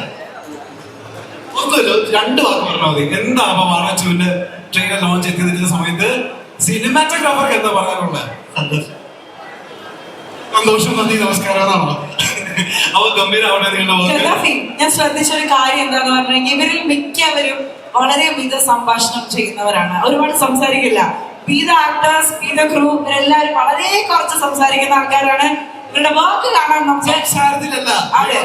ഒന്നുമില്ല, 2 വാക്ക് പറഞ്ഞാൽ മതി. എന്താ അപ്പൊ വാഴാച്ചൂരിന്റെ ട്രെയിലർ ലോഞ്ച് ചെയ്തിരുന്ന സമയത്ത് സിനിമാറ്റോഗ്രാഫർക്ക് എന്താ പറയാനുള്ളത്? സന്തോഷം, നന്ദി, നമസ്കാരം എന്നാണോ? അവ ഗംഭീരമാവട്ടെ നിങ്ങളുടെ. ഞാൻ ശ്രദ്ധിച്ച ഒരു കാര്യം എന്താന്ന് പറഞ്ഞെങ്കിൽ ഇവരിൽ മിക്കവരും വളരെ മിത സംഭാഷണം ചെയ്യുന്നവരാണ്, ഒരുപാട് സംസാരിക്കില്ല. B the actors, B the crew, ഇവരെല്ലാവരും വളരെ കുറച്ച് സംസാരിക്കുന്ന ആൾക്കാരാണ്. ഇവരുടെ വർക്ക് കാണാൻ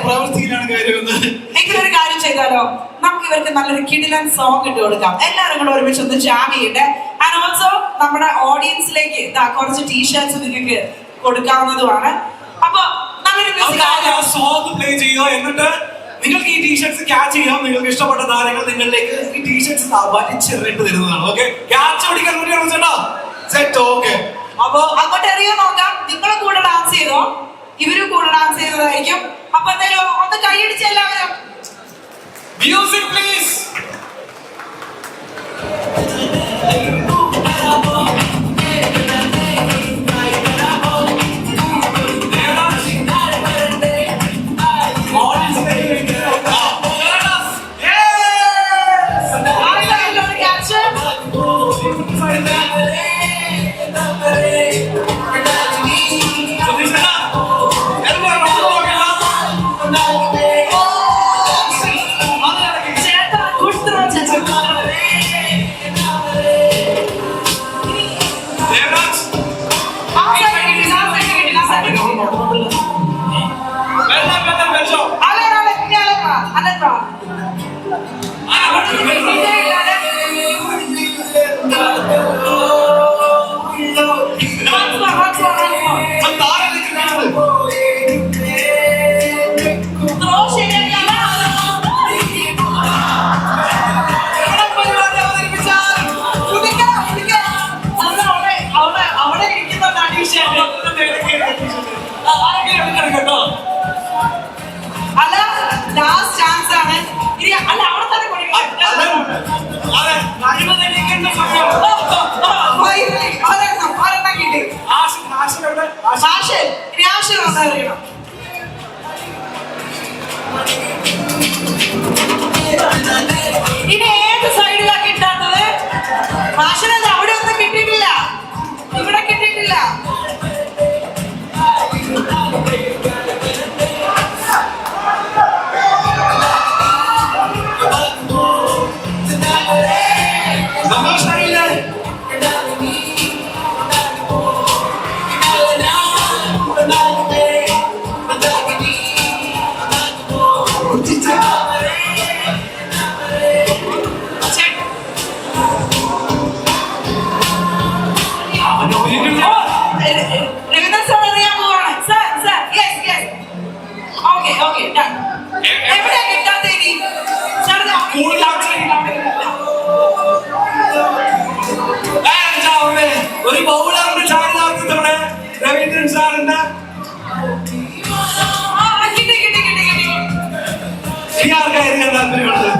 പ്രവൃത്തിയിലാണ് കാര്യമെന്ന്. എങ്കിലൊരു കാര്യം ചെയ്താലോ, നമുക്ക് ഇവർക്ക് നല്ലൊരു കിടിലൻ സോങ് ഇട്ട് കൊടുക്കാം. എല്ലാവരും കൂടെ ഒരുമിച്ച് ഒന്ന് ജാം ചെയ്യട്ടെ. ആൻഡ് ഓൾസോ നമ്മുടെ ഓഡിയൻസിലേക്ക് കുറച്ച് ടീഷർട്സ് നിങ്ങൾക്ക് കൊടുക്കാവുന്നതുമാണ്. അപ്പൊ സോങ് പ്ലേ ചെയ്യുക, എന്നിട്ട് നിങ്ങൾക്ക് ഈ ടീഷർട്സ് ക്യാച്ച് ചെയ്യാം. നിങ്ങൾക്ക് ഇഷ്ടപ്പെട്ട താരങ്ങൾ നിങ്ങളിലേക്ക് ഈ ടീഷർട്സ് വലിച്ചെറിയിട്ട് തരുന്നതാണ്. ഓക്കെ, ക്യാച്ച് പിടിക്കാൻ വേണ്ടിയാണ് ചേട്ടാ. സെറ്റ്. ഓക്കെ, അപ്പൊ അങ്ങോട്ട് എറിയാൻ നോക്കാം. നിങ്ങളും കൂടെ ഡാൻസ് ചെയ്തോ, ഇവരും കൂടെ ഡാൻസ് ചെയ്തതായിരിക്കും. അപ്പൊ എന്തായാലും ഒന്ന് കൈയടിച്ച് എല്ലാവരും. Music please. അല്ല, ലാസ്റ്റ് ചാൻസ് ആണ്. അല്ല, അവിടെ തന്നെ ഇനി ഏത് സൈഡിലാണ് കിട്ടാത്തത്? മാഷിനത് അവിടെ ഒന്നും കിട്ടിയിട്ടില്ല, ഇവിടെ കിട്ടിയിട്ടില്ല. ഒരു ബൗളറിന്റെ ചാടി നമ്മുടെ രവീന്ദ്രൻ സാറിന്റെ ആർക്കായിരിക്കും താല്പര്യമുള്ളത്?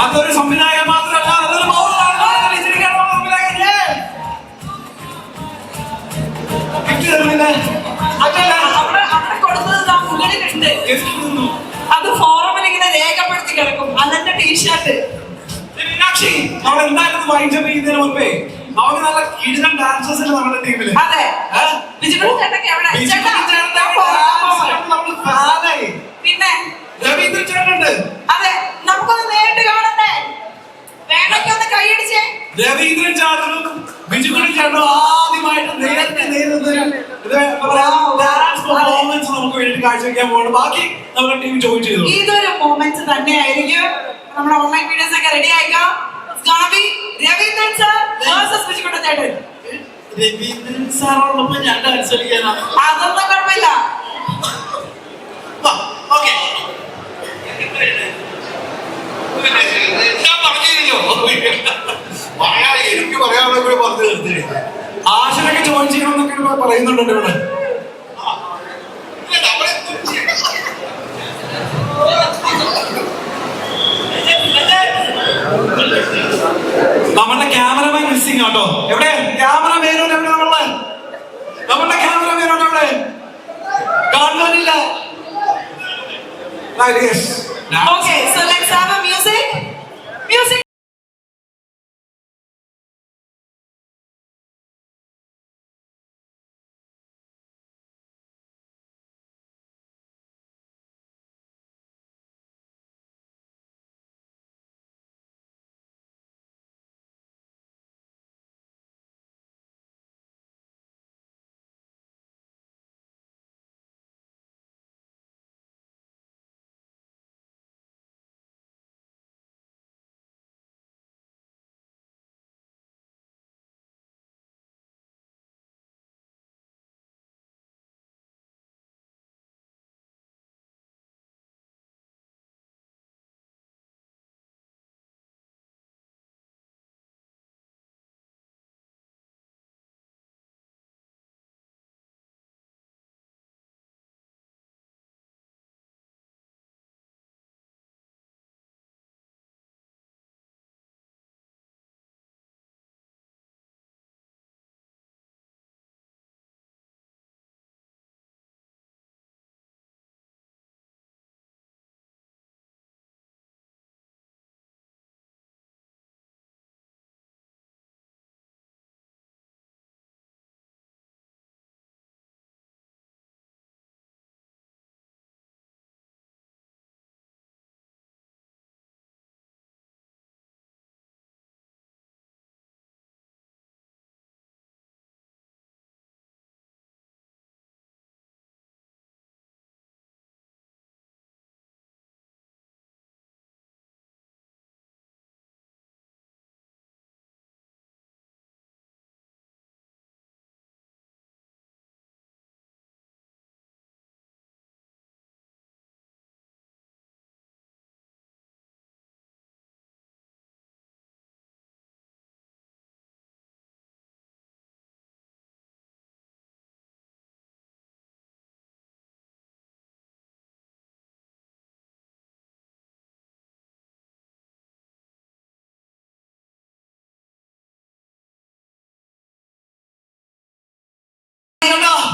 അതൊരു സംവിധായകൻ മാത്രമല്ല, അതൊരു ബൗളറാണ്. അത് ഫോറമിൽ ഇങ്ങനെ രേഖപ്പെടുത്തി കിടക്കും, അതെന്റെ ടീഷർട്ട്. മീനാക്ഷി, നമ്മൾ എന്തായാലും വൈൻഡപ്പ് ചെയ്യുന്നതിന് മുൻപേ നമുക്ക് നല്ല കിടിലൻ ഡാൻസേഴ്സ് നമ്മുടെ ടീമില്. അതെ ബിജുകുട്ടൻ ചേട്ടനൊക്കെ എവിടെ? ചേട്ടാ, നമ്മള് ഫാനായി. പിന്നെ രവീന്ദ്രൻ ചേട്ടനുണ്ട്. അതെ നമുക്കൊന്ന് നേരിട്ട് കാണണ്ടേ? വേണമെങ്കിൽ ഒന്ന് കൈയടിച്ചേ. രവീന്ദ്രൻ ചേട്ടനും ബിജുകുട്ടൻ ചേട്ടനും ആദ്യമായിട്ട് നേരിട്ട് ഡാൻസ് പെർഫോമൻസ് നമുക്ക് വേണ്ടി കാഴ്ചവെക്കാൻ പോകണം. ബാക്കി നമ്മുടെ ടീം ജോയിൻ ചെയ്തു. ഇതൊരു മൊമെന്റ് തന്നെയായിരിക്കും. നമ്മുടെ ഓൺലൈൻ വീഡിയോസ് ഒക്കെ റെഡി ആയിക്കാം. രവീന്ദ്രൻ സാർ വേഴ്സസ് ബിജുകുട്ടൻ ചേട്ടൻ. രവീന്ദ്രൻ സാറുള്ളപ്പോ ഞാൻ ഡാൻസ് കളിക്കാനാ? അതൊന്നും കുഴപ്പമില്ല. ഓക്കെ ഞാൻ പറഞ്ഞില്ലല്ലോ. എനിക്ക് പറയാനുള്ള കൂടെ പറഞ്ഞു നിർത്തി. ആശനൊക്കെ ജോയിൻ ചെയ്യണം എന്നൊക്കെ പറയുന്നുണ്ട് ഇവിടെ. നമ്മുടെ ക്യാമറമാൻ മിസ്സിംഗ് ആട്ടോ. എവിടെ ക്യാമറമാനോട് എവിടെ നമ്മളെ? നമ്മുടെ ക്യാമറമാനോട് എവിടെ? കാണുന്നില്ല. ഓക്കെ